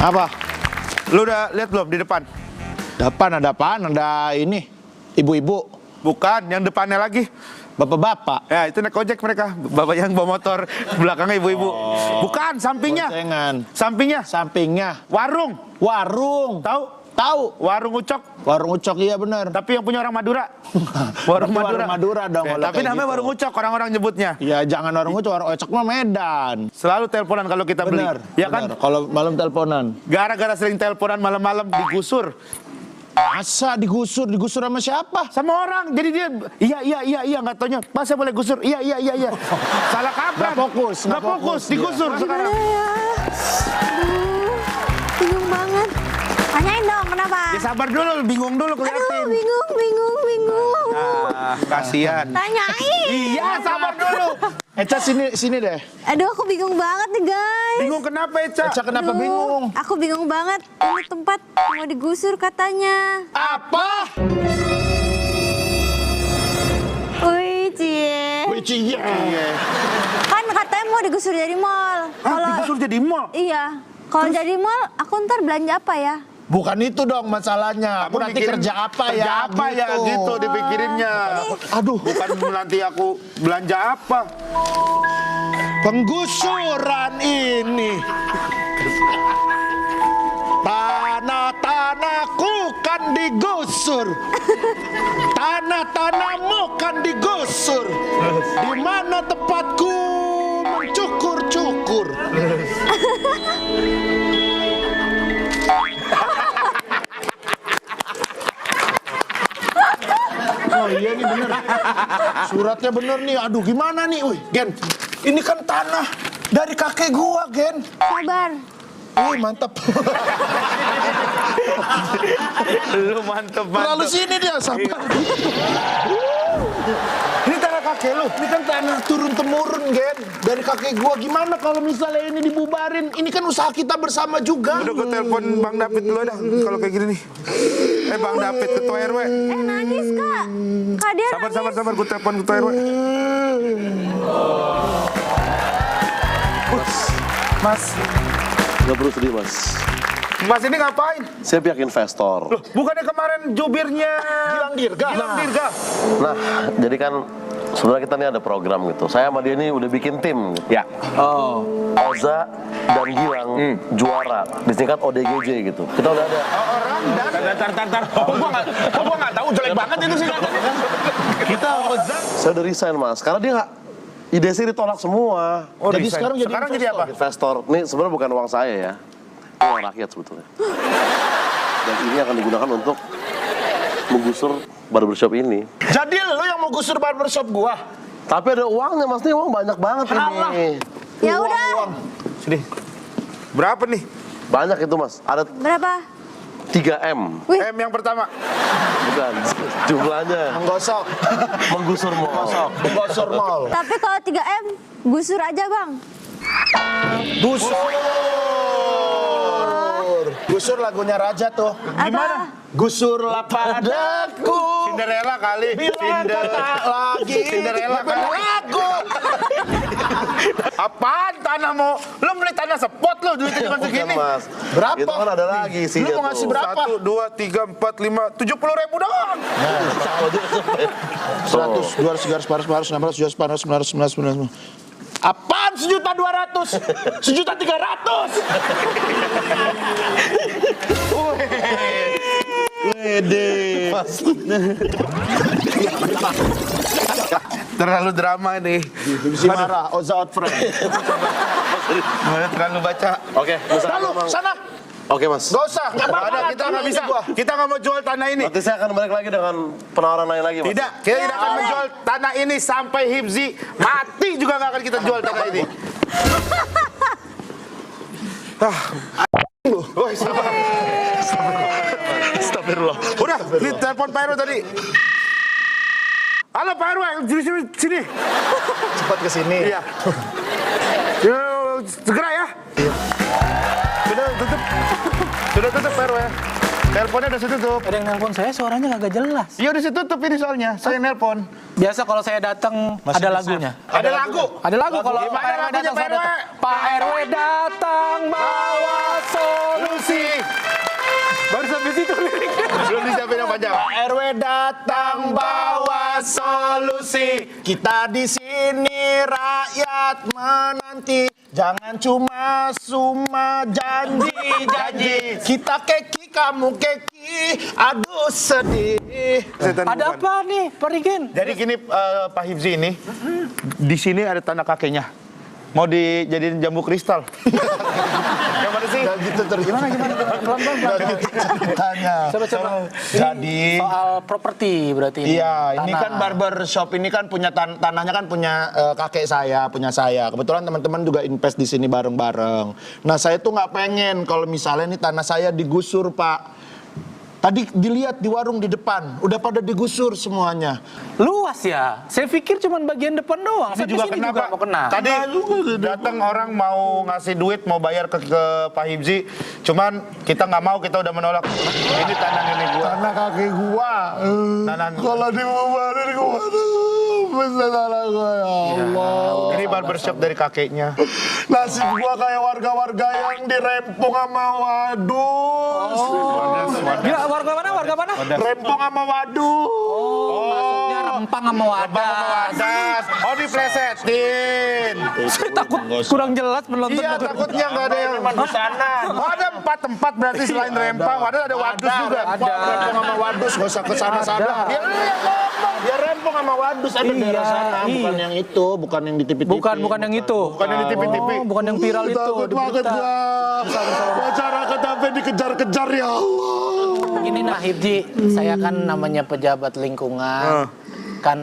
Apa? Lu udah lihat belum di depan? Depan ada apaan? Ada ini, ibu-ibu. Bukan, yang depannya lagi. Bapak-bapak. Ya, itu naik ojek mereka. Bapak yang bawa motor, belakangnya ibu-ibu. Bukan, sampingnya. Boncengan. Sampingnya. Sampingnya. Warung. Warung. Tahu? Tahu. Warung Ucok. Warung Ucok, iya benar. Tapi yang punya orang Madura. Warung Berarti Madura. Warung Madura dong. Oke, kalau tapi kayak namanya gitu. warung Ucok, orang-orang nyebutnya. Ya jangan warung Ucok, warung Ucok mah Medan. Selalu teleponan kalau kita beli. Benar. Ya kan? benar. Kalau malam teleponan. Gara-gara sering teleponan malam-malam digusur. Masa digusur sama siapa? Sama orang. Jadi dia, iya, nggak taunya. Mas, saya boleh gusur? Iya. Salah kaprah. Nggak fokus, Nggak fokus, digusur sekarang. Bingung banget. Tanyain dong kenapa? Ya sabar dulu, bingung dulu Aduh, keliatin. bingung. Kasihan. Tanyain. Iya, sabar dulu. Eca sini deh. Aduh, aku bingung banget nih guys. Bingung kenapa, Eca? Eca kenapa Aduh, bingung? Aku bingung banget. Ini tempat mau digusur katanya. Apa? Wih, cie. Wih, cie. Kan katanya mau digusur dari mall. Hah, digusur jadi mall? Iya. Kalau jadi mall, aku ntar belanja apa ya? Bukan itu dong masalahnya. Aku nanti mikirin kerja apa ya? Kerja apa ya gitu dipikirinnya. Aduh, Bukan nanti aku belanja apa. penggusuran ini. Tanah-tanahku kan digusur. Tanah-tanahmu kan digusur. Di mana tempatku mencukur-cukur. Oh iya nih bener. Suratnya bener nih. Aduh gimana nih? Wih, Gen. Ini kan tanah dari kakek gua, Gen. Sabar. Wih, mantap. Lu mantep Lalu sini dia, sabar. Ini tanah kakek lu. Ini kan tanah turun-temurun, Gen. Dari kakek gua. Gimana kalau misalnya ini dibubarin? Ini kan usaha kita bersama juga. Udah gue telepon Bang David dulu dah kalau kayak gini nih. Bang David, ketua RW. Nangis kak. Kak dia nangis. Sabar, gue telepon ketua RW. Mas, Gak perlu sedih mas. Mas ini ngapain? Saya pihak investor. Loh, bukannya kemarin jubirnya Gilang Dirga. Gilang Dirga. Nah, jadi kan sebenarnya kita nih ada program gitu. Saya sama dia ini udah bikin tim. Gitu. Ya. Oh. Oza dan Gilang juara. Disingkat ODGJ gitu. Kita udah ada. Orang dan Tar. Kok gua nggak tahu jelek banget itu sih katanya. Kita saya udah resign mas. Karena dia nggak. Ide sih ditolak semua. Oh, Jadi resign. sekarang jadi apa? Investor. Ini sebenarnya bukan uang saya ya. Ini uang rakyat sebetulnya. Dan ini akan digunakan untuk menggusur barbershop ini. Jadi lo yang mau gusur barbershop gua? Tapi ada uangnya mas, nih uang banyak banget Alah. ini. Ya udah. Sini. Berapa nih? Banyak itu mas, ada Berapa? 3M. Wih. M yang pertama. Bukan, jumlahnya Menggosok. menggusur mall. Menggosor mall. Tapi kalau 3M, gusur aja bang. Gusur. Gusur lagunya Raja tuh. Gimana? Gusurlah padaku. Cinderella kali. Bila kata lagi. Cinderella kan lagu. Apaan tanah mau? Lu beli tanah spot lu duitnya cuma Bukan segini. mas. Berapa? Itu kan ada lagi sih. Lu mau ngasih berapa? 1, 2, 3, 4, 5, 70.000 doang. 100, 200, 300, 400, 500, 600, 700, 800, 900, 900. Apaan 1.200.000? 1.300.000. Wede. Terlalu drama nih. Si marah, Oza out friend. Terlalu baca. Oke, misalkan Lalu, memang- sana. Oke mas. Gak usah. Gak Nggak apa-apa. ada, kita nggak bisa. Kita nggak mau jual tanah ini. Nanti saya akan balik lagi dengan penawaran lain lagi mas. Tidak, kita tidak akan menjual tanah ini sampai Hibzi mati juga nggak akan kita jual tanah ini. Woi, sabar. Astagfirullah. Udah, ini telepon Pak RW tadi. Halo Pak RW, sini. Cepat ke sini. Iya. Segera ya. Sudah tutup Pak RW ya. Teleponnya udah ditutup. Ada yang nelpon saya, suaranya kagak jelas. Iya udah ditutup ini soalnya. Saya nelpon. Biasa kalau saya datang ada lagunya. Ada lagu. Ada lagu kalau Gimana Pak RW lagunya, datang, Pak saya RW? datang. Pak RW datang bawa solusi. Baru sampai situ liriknya. Belum disiapin yang panjang. Pak RW datang bawa solusi. Kita di sini rakyat menanti. Jangan cuma janji. Kita keki, kamu keki. Aduh sedih. Ada apa nih, Pak Rigen? Jadi gini Pak Hifzi ini, di sini ada tanda kakeknya. Mau dijadiin jambu kristal. Yang mana sih? Gak gitu terus. Gimana? Pelan-pelan. Gak gitu ceritanya. Coba. Jadi Soal properti berarti ini. iya, ini Tanah. kan barber shop ini kan punya tanahnya kan punya kakek saya, punya saya. Kebetulan teman-teman juga invest di sini bareng-bareng. Nah, saya tuh nggak pengen kalau misalnya nih tanah saya digusur, Pak. Tadi dilihat di warung di depan, udah pada digusur semuanya. Luas ya? Saya pikir cuma bagian depan doang. Ini Sampai juga sini kena, juga Pak. mau kena. Tadi datang orang mau ngasih duit, mau bayar ke Pak Hifzi. Cuman kita nggak mau, kita udah menolak. Ini tanah nenek gua. Tanah kakek gua. Tanah. Kalau dibubarin gua, besar tanah gua ya Allah. Ini barbershop dari kakeknya. Nasib gua kayak warga-warga yang dirempong sama wadus. Gila, warga mana? Rempong sama wadus. Maksudnya rempang sama wadah. Wadas. Oh, diplesetin. Saya takut kurang jelas penonton. Iya, takutnya nggak ada yang di sana. Oh, ada 4 tempat berarti selain rempang. Ada wadus juga. Rempong sama wadus, gak usah kesana-sana. Ya lu yang ngomong. Dia rempong sama wadus ada di daerah sana, bukan yang itu, bukan yang di TV-TV. Bukan yang itu. Bukan yang di TV-TV. Oh, bukan yang viral itu. Takut di banget berita. gua. Masyarakat sampai dikejar-kejar ya Allah. Ini nah Hifzi, saya kan namanya pejabat lingkungan, kan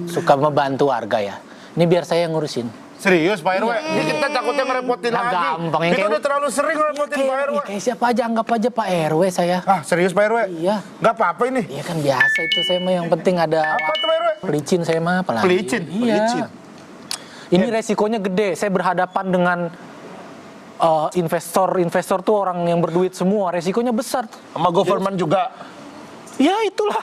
suka membantu warga ya. Ini biar saya yang ngurusin. Serius Pak RW? Ini kita takutnya ngerepotin Nah, lagi. gampang, yang Kita kayak- udah terlalu sering ngerepotin Pak RW. Kayak siapa aja, anggap aja Pak RW saya. Ah, serius Pak RW? Iya. Nggak apa-apa ini. Iya kan biasa itu saya mah, yang penting ada Apa tuh Pak RW? pelicin saya mah apalagi. Pelicin? Iya. Pelicin. Ini resikonya gede. Saya berhadapan dengan investor tuh orang yang berduit semua. Resikonya besar. Sama government juga. Ya itulah.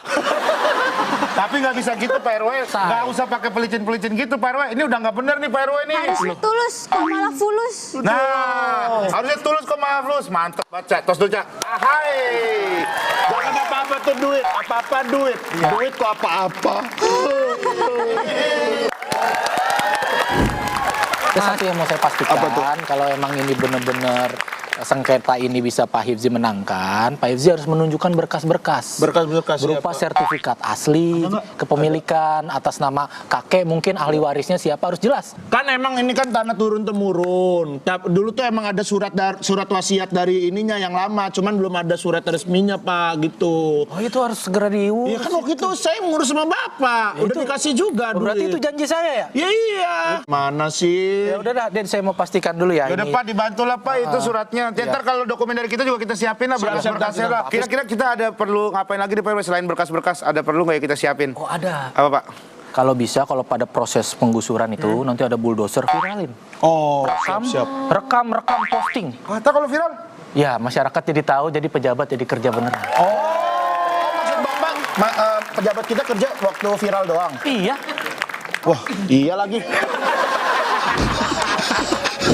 Tapi nggak bisa gitu Pak RW. Nggak usah pakai pelicin-pelicin gitu Pak RW. Ini udah nggak bener nih Pak RW nih. Harusnya tulus, kok malah fulus. Nah, harusnya tulus kok maaf lus. Mantep baca. Tos dulu Cak. Ahai. Jangan apa-apa tuh duit, apa-apa duit. Duit kok apa-apa. Ada satu yang mau saya pastikan, kalau emang ini benar-benar sengketa ini bisa Pak Hifzi menangkan, Pak Hifzi harus menunjukkan berkas-berkas. Berkas-berkas Berupa sertifikat asli, kepemilikan, atas nama kakek, mungkin ahli warisnya siapa, harus jelas. Kan emang ini kan tanah turun-temurun. Dulu tuh emang ada surat wasiat dari ininya yang lama, cuman belum ada surat resminya Pak gitu. Oh itu harus segera diurus. Iya kan waktu itu saya ngurus sama Bapak, udah dikasih juga Oh, berarti itu duit. janji saya ya? Ya iya. Mana sih? Ya udah dah, Den, saya mau pastikan dulu ya. Yaudah ini. Pak, dibantulah Pak itu suratnya. Ntar kalau dokumen dari kita juga kita siapin lah berkas-berkasnya lah. Kira-kira kita ada perlu ngapain lagi di Pak RW selain berkas-berkas? Ada perlu nggak ya kita siapin? Oh ada. Apa Pak? Kalau bisa, kalau pada proses penggusuran itu nanti ada bulldozer, viralin. Oh, Rekam, rekam posting. Kata kalau viral? Ya, masyarakat jadi tahu, jadi pejabat jadi kerja beneran. maksud Bapak pejabat kita kerja waktu viral doang. Iya. Wah, iya lagi.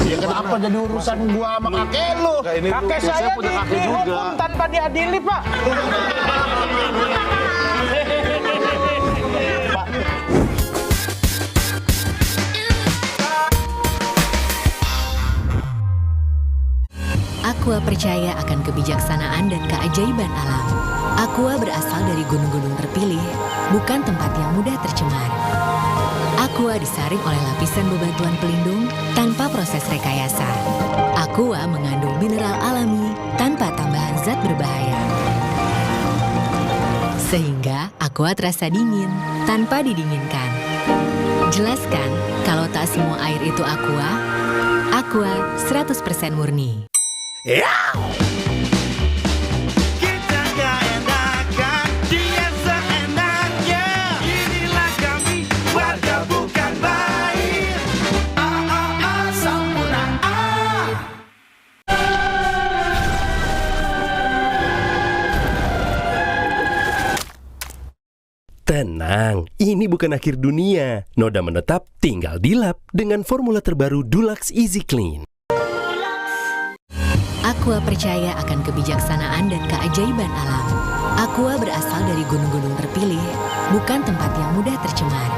Ya kenapa jadi urusan gua sama kakek lu? Kakek saya punya kakek juga. Tanpa diadili, Pak. Aqua percaya akan kebijaksanaan dan keajaiban alam. Aqua berasal dari gunung-gunung terpilih, bukan tempat yang mudah tercemar. Aqua disaring oleh lapisan bebatuan pelindung tanpa proses rekayasa. Aqua mengandung mineral alami tanpa tambahan zat berbahaya. Sehingga Aqua terasa dingin tanpa didinginkan. Jelaskan kalau tak semua air itu Aqua. Aqua 100% murni. Kita gak enakan, dia seenaknya. Inilah kami, warga bukan baik. Sempurna Tenang, ini bukan akhir dunia. Noda menetap tinggal dilap dengan formula terbaru Dulux Easy Clean. Aqua percaya akan kebijaksanaan dan keajaiban alam. Aqua berasal dari gunung-gunung terpilih, bukan tempat yang mudah tercemar.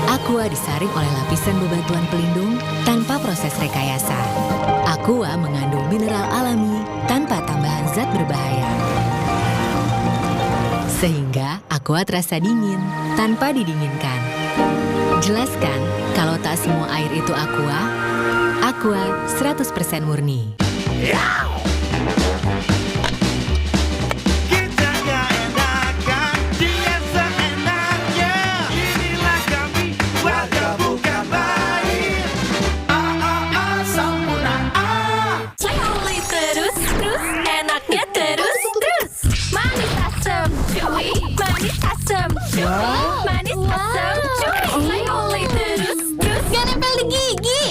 Aqua disaring oleh lapisan bebatuan pelindung tanpa proses rekayasa. Aqua mengandung mineral alami tanpa tambahan zat berbahaya. Sehingga Aqua terasa dingin tanpa didinginkan. Jelaskan kalau tak semua air itu Aqua. Aqua 100% murni. Kita gak enakan, dia seenaknya. Inilah kami, warga bukan main. Sempurna Ciuli terus, enaknya terus. Manis asam, cuy. Manis asam, cuy. Manis asam, cuy. Ciuli terus. Gak nempel di gigi.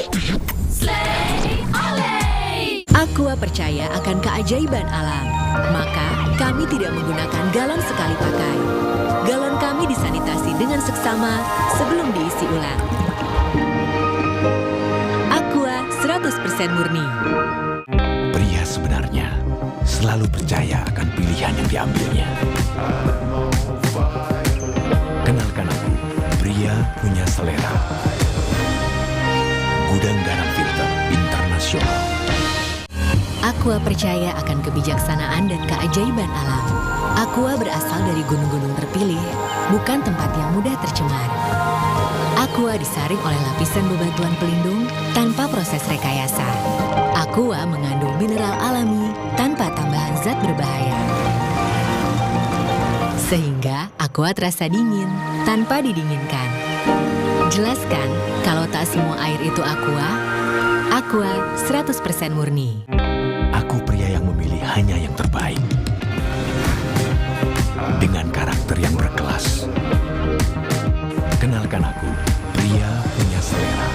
Slay, oleh. Aqua percaya akan keajaiban alam. Maka kami tidak menggunakan galon sekali pakai. Galon kami disanitasi dengan seksama sebelum diisi ulang. Aqua 100% murni. Pria sebenarnya selalu percaya akan pilihan yang diambilnya. Kenalkan aku, pria punya selera. Gudang Garam Filter Internasional. Aqua percaya akan kebijaksanaan dan keajaiban alam. Aqua berasal dari gunung-gunung terpilih, bukan tempat yang mudah tercemar. Aqua disaring oleh lapisan bebatuan pelindung tanpa proses rekayasa. Aqua mengandung mineral alami tanpa tambahan zat berbahaya. Sehingga Aqua terasa dingin tanpa didinginkan. Jelaskan kalau tak semua air itu Aqua. Aqua 100% murni. Aku pria yang memilih hanya yang terbaik. Dengan karakter yang berkelas. Kenalkan aku, pria punya selera.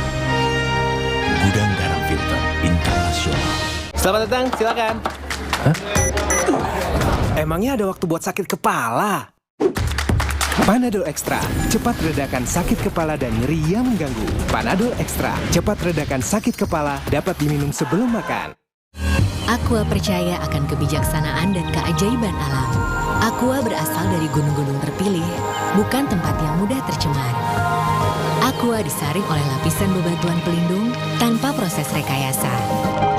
Gudang Garam Filter Internasional. Selamat datang, silakan. Hah? Emangnya ada waktu buat sakit kepala? Panadol Extra, cepat redakan sakit kepala dan nyeri yang mengganggu. Panadol Extra, cepat redakan sakit kepala, dapat diminum sebelum makan. Aqua percaya akan kebijaksanaan dan keajaiban alam. Aqua berasal dari gunung-gunung terpilih, bukan tempat yang mudah tercemar. Aqua disaring oleh lapisan bebatuan pelindung tanpa proses rekayasa.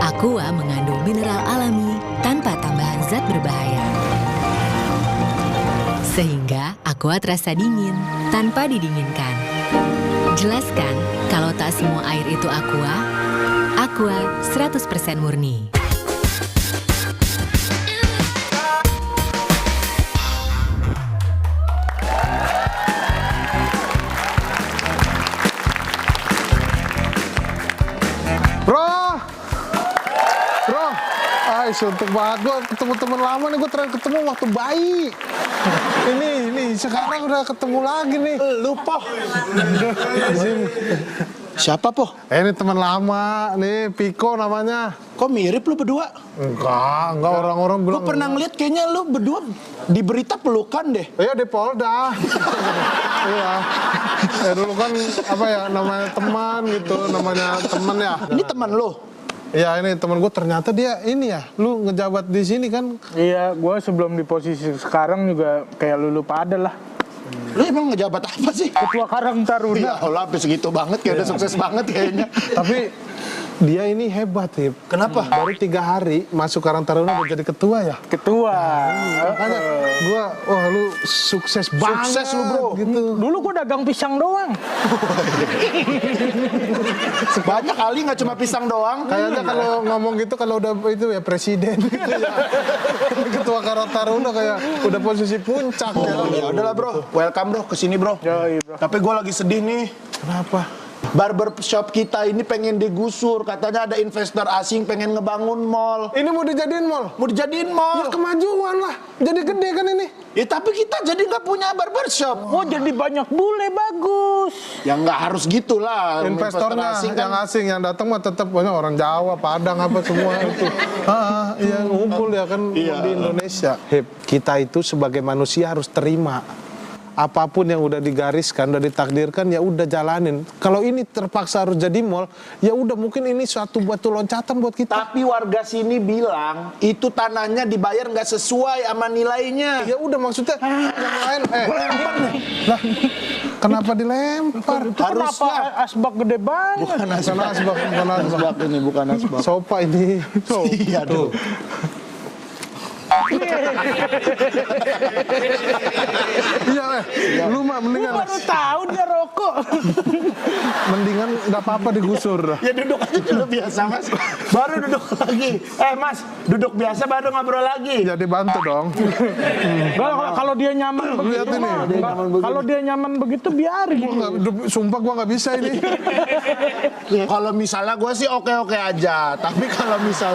Aqua mengandung mineral alami tanpa tambahan zat berbahaya. Sehingga Aqua terasa dingin tanpa didinginkan. Jelaskan kalau tak semua air itu Aqua. Aqua 100% murni. Suntuk banget gue ketemu teman lama nih, gue terakhir ketemu waktu bayi. Ini sekarang udah ketemu lagi nih. Lu Poh. Siapa Poh? Ini teman lama nih, Piko namanya. Kok mirip lu berdua? Enggak orang-orang bilang. Gue pernah ngeliat kayaknya lu berdua di berita pelukan deh. Iya di Polda. Iya. Dulu kan apa ya namanya teman gitu, namanya teman ya. Ini teman lu? Iya ini teman gue, ternyata dia ini ya, lu ngejabat di sini kan? Iya, gue sebelum di posisi sekarang juga kayak lu pada lah. Lu emang ngejabat apa sih? Ketua Karang Taruna. Ya Allah, habis segitu banget, kayak udah sukses banget kayaknya. Tapi dia ini hebat, Hip. Kenapa? Baru 3 hari masuk Karang Taruna udah jadi ketua ya? Ketua. Makanya gua, wah lu sukses banget. Sukses lu bro. Gitu. Dulu gua dagang pisang doang. Banyak kali nggak cuma pisang doang. Kayaknya kalau ngomong gitu, kalau udah itu ya presiden. Gitu ya. Ketua Karang Taruna kayak udah posisi puncak. Ya udahlah bro, welcome bro, kesini bro. Bro. Tapi gue lagi sedih nih. Kenapa? Barbershop kita ini pengen digusur. Katanya ada investor asing pengen ngebangun mall. Ini mau dijadiin mall? Mau dijadiin mall. Ya kemajuan lah. Jadi gede kan ini? Ya tapi kita jadi nggak punya barbershop. Oh jadi banyak bule, bagus. Ya nggak harus gitulah. Investornya yang asing yang datang mah tetap banyak orang Jawa, Padang apa semua itu. Iya ngumpul ya kan di Indonesia. Hip, kita itu sebagai manusia harus terima apapun yang udah digariskan, udah ditakdirkan, ya udah jalanin. Kalau ini terpaksa harus jadi mall, ya udah mungkin ini suatu batu loncatan buat kita. Tapi warga sini bilang itu tanahnya dibayar nggak sesuai sama nilainya. Ya udah maksudnya yang lain, lah kenapa dilempar? Harusnya asbak gede banget. bukan asbak ini, bukan asbak. Sofa ini. Iya tuh. Iya, lu mah mendingan. Baru tahu dia rokok. Mendingan nggak apa-apa digusur. Ya duduk aja dulu biasa Mas. Baru duduk lagi. Mas, duduk biasa baru ngobrol lagi. Jadi bantu dong. Kalau dia nyaman begitu, Lihat ini. kalau dia nyaman begitu biarin. Sumpah gua nggak bisa ini. Kalau misalnya gue sih oke-oke aja. Tapi kalau misal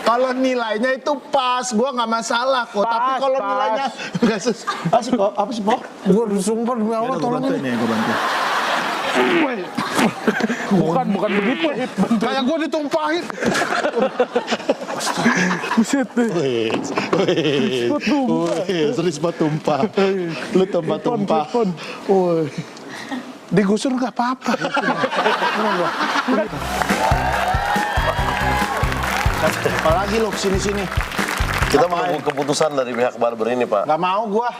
kalau nilainya itu pas, gue nggak masalah kok. Tapi kalau nilainya nggak sesuai, kok apa sih Pok? Gua sumpah demi Allah tolong ini. Gue bantu. Bukan begitu. Kayak gua ditumpahin. Risma tumpah. Lu tumpah-tumpah. Digusur nggak apa-apa. Apalagi lo sini-sini. Kita menunggu keputusan dari pihak barber ini, Pak. Nggak mau gua.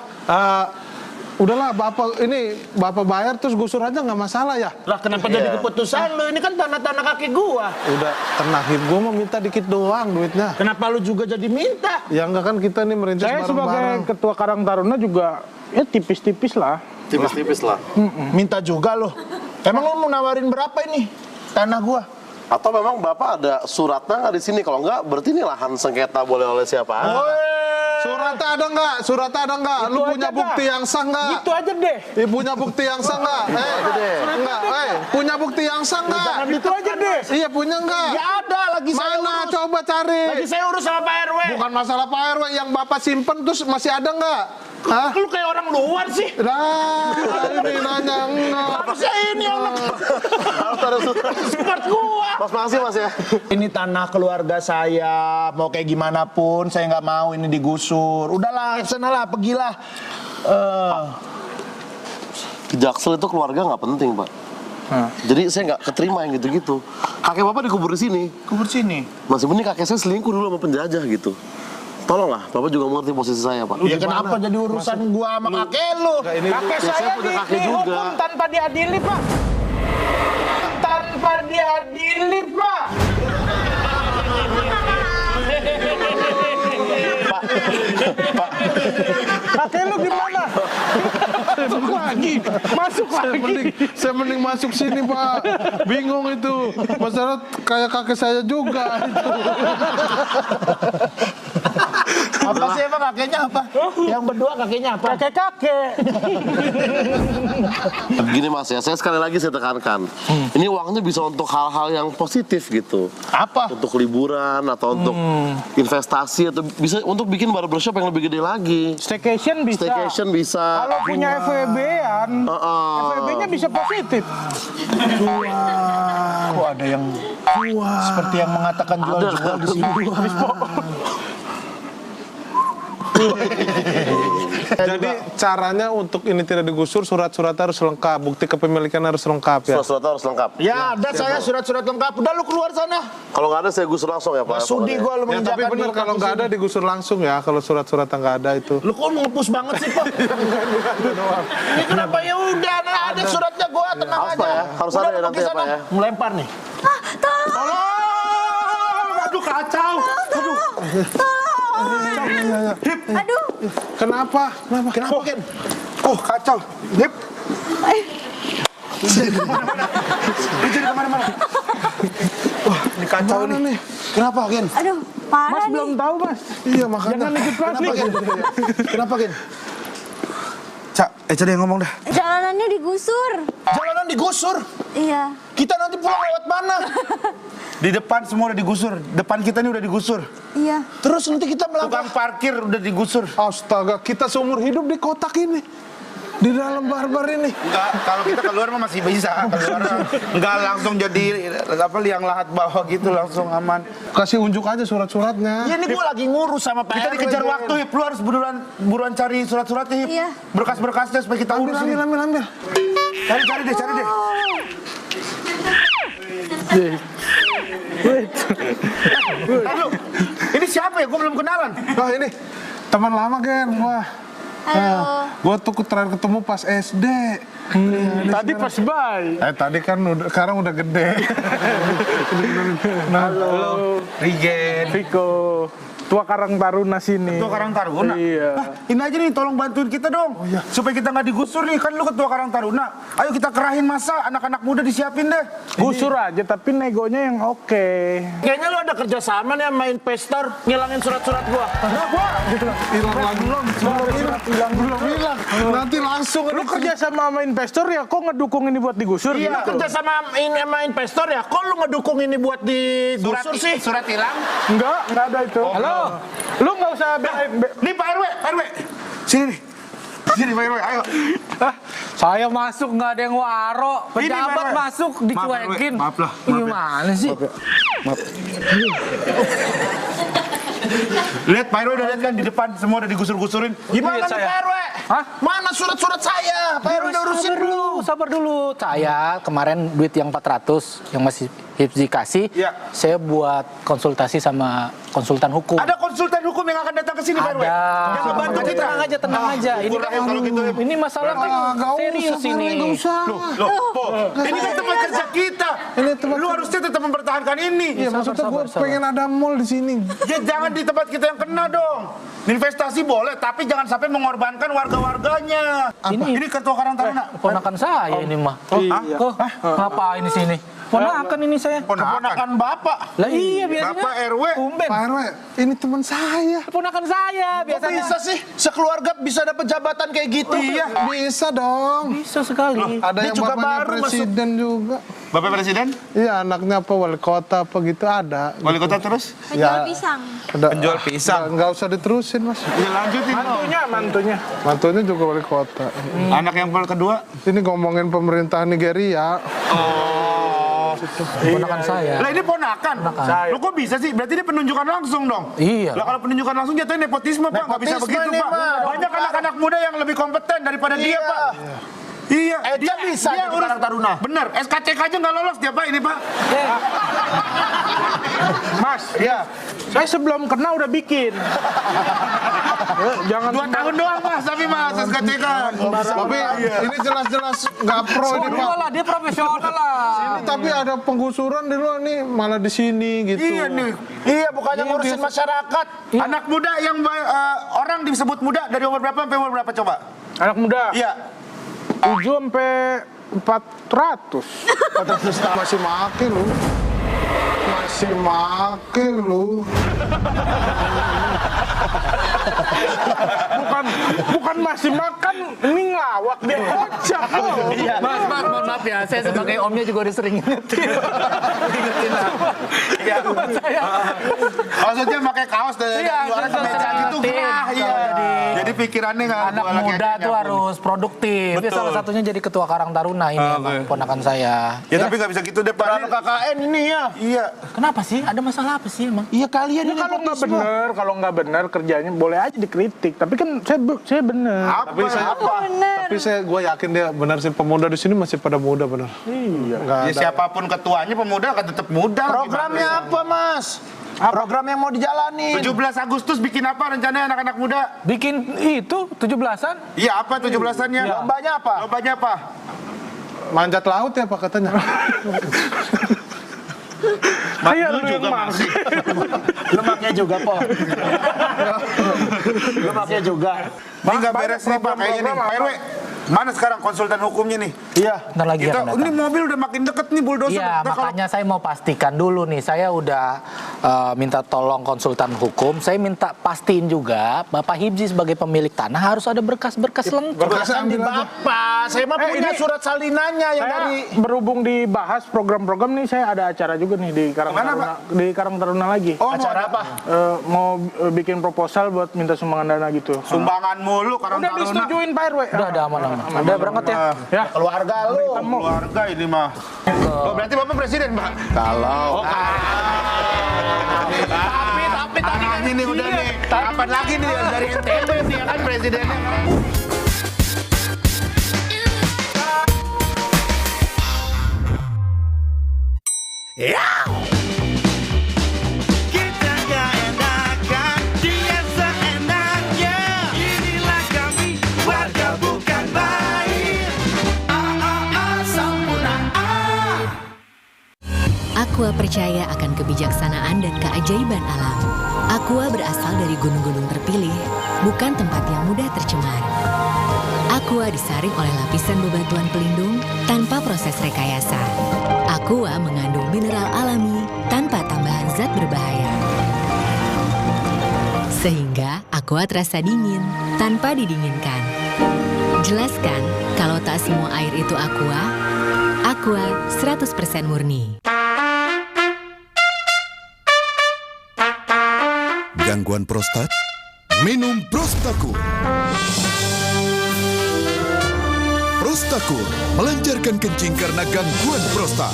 Udahlah, bapak bayar terus gusur aja nggak masalah ya. Lah kenapa jadi keputusan lu? Ini kan tanah-tanah kaki gua. Udah tenahir, gua mau minta dikit doang duitnya. Kenapa lu juga jadi minta? Ya enggak kan kita nih merintis Saya bareng-bareng. sebagai ketua Karang Taruna juga ya tipis-tipis lah. Tipis-tipis lah. Minta juga lo. Emang lu mau nawarin berapa ini tanah gua? Atau memang Bapak ada suratnya nggak di sini? Kalau nggak, berarti ini lahan sengketa boleh oleh siapa aja. Suratnya ada nggak? Suratnya ada nggak? Lu punya bukti yang sah nggak? Gitu aja deh. Punya bukti yang sah nggak? Enggak. Punya bukti yang sah nggak? Gitu aja deh. Iya punya nggak? Ya ada, lagi saya Mana? urus. Coba cari. Lagi saya urus sama Pak RW. Bukan masalah Pak RW, yang Bapak simpen terus masih ada nggak? Hah? Lu kayak orang luar sih. Nah, ini nanya enggak. Harusnya ini anak. Harus ada surat. Smart gua. Mas, makasih Mas ya. Ini tanah keluarga saya, mau kayak gimana pun saya nggak mau ini digusur. Udahlah, sanalah, pergilah. Ke Jaksel itu keluarga nggak penting, Pak. Jadi saya nggak keterima yang gitu-gitu. Kakek Bapak dikubur di sini. Kubur sini. Masih mending kakek saya selingkuh dulu sama penjajah gitu. Tolonglah, Bapak juga mengerti posisi saya, Pak. Ya kenapa jadi urusan gua sama kakek lu? Kakek saya punya kakek juga. dihukum tanpa diadili, Pak. Tanpa diadili, Pak. Pak. Kakek lu gimana? Masuk lagi. Saya mending masuk sini Pak. Bingung itu. Masalah kayak kakek saya juga. Apa sih emang kakeknya apa? Yang berdua kakeknya apa? Kakek-kakek. Gini Mas ya, saya sekali lagi saya tekankan. Ini uangnya bisa untuk hal-hal yang positif gitu. Apa? Untuk liburan atau untuk investasi atau bisa untuk bikin barbershop yang lebih gede lagi. Staycation bisa. Staycation bisa. Kalau punya FWB-an, FWB-nya bisa positif. Kok ada yang seperti yang mengatakan jual-jual di sini? Jadi caranya untuk ini tidak digusur, surat-suratnya harus lengkap, bukti kepemilikan harus lengkap ya. Surat-suratnya harus lengkap. Ya ada saya surat-surat lengkap. Udah lu keluar sana. Kalau nggak ada saya gusur langsung ya Pak. Sudi gua lu Ya, tapi menginjakan benar di kalau nggak ada digusur langsung ya, kalau surat-suratnya nggak ada itu. Lu kok ngepus banget sih, Pak? Ini kenapa ya udah ada suratnya gua tenang Harus aja. Pak ya, harus ada ya nanti ya Pak ya. Melempar nih. Tolong! Aduh kacau. Aduh. Kenapa? Kenapa, Ken? Oh kacau. Hip. Jadi kemana-mana. Wah, ini kacau nih. Kenapa, Ken? Aduh, parah Mas nih. belum tahu Mas. Iya makanya. Jangan ikut Kenapa, panik. Ken? Kenapa, Ken? Cak, Eca yang ngomong dah. Jalanannya digusur. Jalanan digusur. Iya. Kita nanti pulang lewat mana? Di depan semua udah digusur. Depan kita ini udah digusur. Iya. Terus nanti kita melangkah. Tukang parkir udah digusur. Astaga, kita seumur hidup di kotak ini. di dalam barbar ini. Enggak, kalau kita keluar mah masih bisa. Keluar enggak langsung jadi liang lahat bawah gitu, langsung aman. Kasih unjuk aja surat-suratnya. Ya ini gue lagi ngurus sama Pak Kita RW. dikejar waktu, Hip. Lu harus buruan cari surat-suratnya, Hip. Iya. Berkas-berkasnya supaya kita urus ini. Ambil. Cari deh. Lalu, ini siapa ya? Gue belum kenalan. Oh ini teman lama Gen, wah. Halo. Gue tuh terakhir ketemu pas SD. Tadi pas bayi. Tadi kan sekarang udah gede. Halo. Rigen. Viko. Tua Karang Taruna sini. Ketua Karang Taruna? Iya. Ini aja nih, tolong bantuin kita dong. Supaya kita nggak digusur nih, kan lu Ketua Karang Taruna. Ayo kita kerahin masa, anak-anak muda disiapin deh. Gusur aja tapi negonya yang oke. Kayaknya lu ada kerjasama nih sama investor ngilangin surat-surat gua. Belum hilang. Nanti langsung. Lu kerja sama investor ya, kok ngedukung ini buat digusur? Iya, gitu? kerja sama investor ya. Kok lu ngedukung ini buat digusur sih? Surat hilang? Enggak ada itu. Halo. Lu nggak usah Nih Pak RW. Sini nih. Sini Pak RW, ayo. Saya masuk nggak ada yang waro, pejabat Pak RW. masuk dicuekin. Maaf lah. Gimana sih? Lihat Pak RW udah lihat kan di depan semua udah digusur-gusurin. Gimana nih Pak RW? Hah? Mana surat-surat saya? Pak RW udah urusin belum? Sabar dulu. Saya kemarin duit yang 400 yang masih Hipzi kasih, Iya. saya buat konsultasi sama konsultan hukum. Ada konsultan hukum yang akan datang ke sini Pak RW. Ada. Yang ngebantu kita. Tenang aja. Ini Kurang kan ya kalau gitu. ini masalah kan serius ini. Loh, Po, ini kan tempat kerja kita. Lu harusnya tetap mempertahankan ini. Iya maksudnya gue pengen ada mall di sini. Ya jangan di tempat kita yang kena dong. Investasi boleh, tapi jangan sampai mengorbankan warga-warganya. Ini Ketua Karang Taruna. Ponakan saya ini mah. Iya. Ngapain di sini? Ponakan ini saya. Ponakan Bapak. Lah iya biasanya. Bapak RW. Tumben. Pak RW, ini teman saya. Ponakan saya Kok biasanya. bisa sih sekeluarga bisa dapat jabatan kayak gitu? Iya. Bisa dong. Bisa sekali. Ada Dia yang juga bapaknya baru presiden juga. Bapak Presiden? Iya anaknya apa wali kota apa gitu ada. Wali kota terus? Penjual pisang. Penjual pisang. Nggak usah diterusin mas. Ya lanjutin. Mantunya. Mantunya juga wali kota. Anak yang kedua? Ini ngomongin pemerintahan Nigeria. Ponakan saya. Lah ini ponakan. Lo kok bisa sih? Berarti ini penunjukan langsung dong? Iya. Lah kalau penunjukan langsung jatuhnya nepotisme Pak. Nggak bisa Nepotisme begitu nih, Pak. Pak. Banyak anak-anak muda yang lebih kompeten daripada dia Pak. Iya. Dia bisa jadi Karang Taruna. Bener. SKCK aja nggak lolos dia Pak ini Pak. Mas, Iya. saya sebelum kena udah bikin. Jangan 2 tahun doang Mas, tapi Mas SKCK. Tapi ini jelas-jelas nggak pro ini Pak. lah, dia profesional lah. Ini tapi ada penggusuran di luar nih malah di sini gitu. Iya nih. Iya, bukannya ngurusin masyarakat. Anak muda yang orang disebut muda dari umur berapa sampai umur berapa coba? anak muda. Iya. 7 sampai 400. Masih make lu. Masih make lu. Bukan masih makan, ini ngelawak dia kocak. Mas, mohon maaf ya, saya sebagai omnya juga udah sering ingetin. Iya. Maksudnya pakai kaos dari luar ke meja gitu gerah. Iya. Jadi pikirannya nggak Anak muda tuh harus produktif. Ya, salah satunya jadi ketua Karang Taruna ini, emang ponakan saya. Ya tapi nggak bisa gitu deh Pak. KKN ini ya. Iya. Kenapa sih? Ada masalah apa sih emang? Iya kalian Ya, kalau nggak benar kerjanya boleh aja dikritik. Tapi kan saya benar. Tapi saya gue yakin dia benar sih pemuda di sini masih pada muda benar. Iya. Nggak Ya ada. siapapun ketuanya pemuda akan tetap muda. Programnya apa, Mas? Program yang mau dijalani. 17 Agustus bikin apa rencananya anak-anak muda? Bikin itu 17-an? Iya apa 17-annya? Lombanya apa? Lombanya apa? Manjat laut ya Pak katanya. Kayak lu yang masih. Lemaknya juga, Po. Lemaknya juga. Ini nggak beres nih Pak kayaknya nih. Pak RW, mana sekarang konsultan hukumnya nih? Iya. Ntar lagi Kita, akan datang. ini mobil udah makin deket nih bulldozer. Iya, Ntar kalau- makanya saya mau pastikan dulu nih. Saya udah minta tolong konsultan hukum. Saya minta pastiin juga Bapak Hipzi sebagai pemilik tanah harus ada berkas-berkas lengkap. Berkasan di Bapak. Saya mah punya ini- surat salinannya yang Saya dari berhubung dibahas program-program nih, saya ada acara juga nih di Karang Mana, Taruna, di Karang Taruna lagi. Oh, acara apa? Mau bikin proposal buat minta sumbangan dana gitu. Sumbangan mulu Karang Udah Taruna. disetujuin Pak RW. Udah ada aman-aman. Udah berangkat ya. Ya. Keluarga lu. Keluarga ini mah. Oh, berarti Bapak presiden, Pak? Kalau Tapi tadi kan ini udah nih. Kapan lagi nih dari NTB nih ya kan presidennya. Kita gak enakan, dia seenaknya. Inilah kami, warga bukan baik. Sempurna. Aqua percaya akan kebijaksanaan dan keajaiban alam. Aqua berasal dari gunung-gunung terpilih, bukan tempat yang mudah tercemar. Aqua disaring oleh lapisan bebatuan pelindung tanpa proses rekayasa. Aqua mengandung mineral alami tanpa tambahan zat berbahaya. Sehingga Aqua terasa dingin tanpa didinginkan. Jelaskan kalau tak semua air itu Aqua. Aqua 100% murni. Gangguan prostat? Minum Prostakur. Prostakur melancarkan kencing karena gangguan prostat.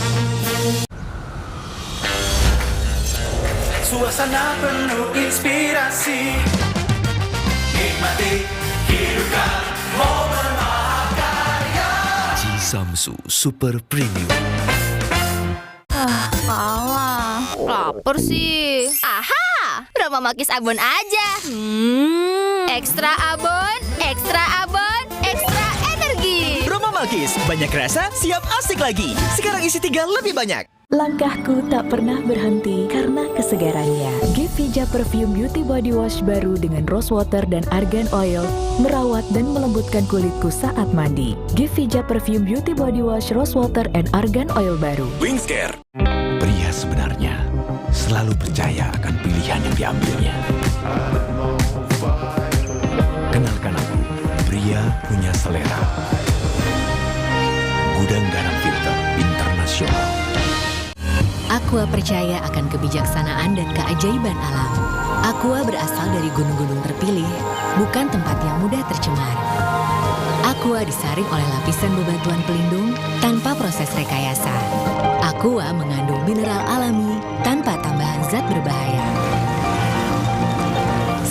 Suasana penuh inspirasi. Nikmati hidupkan momen mahakarya. Cisamsu Super Premium. Alah, lapar sih. Aha, Roma Makis Abon aja. Ekstra abon, ekstra abon, ekstra energi. Roma Malkis, banyak rasa, siap asik lagi. Sekarang isi 3 lebih banyak. Langkahku tak pernah berhenti karena kesegarannya. Givija Perfume Beauty Body Wash baru dengan rose water dan argan oil merawat dan melembutkan kulitku saat mandi. Givija Perfume Beauty Body Wash Rose Water and Argan Oil baru. Wingscare. Pria sebenarnya selalu percaya akan pilihan yang diambilnya. Kenalkan aku, pria punya selera. Gudang Garam Filter Internasional. Aqua percaya akan kebijaksanaan dan keajaiban alam. Aqua berasal dari gunung-gunung terpilih, bukan tempat yang mudah tercemar. Aqua disaring oleh lapisan bebatuan pelindung tanpa proses rekayasa. Aqua mengandung mineral alami tanpa tambahan zat berbahaya.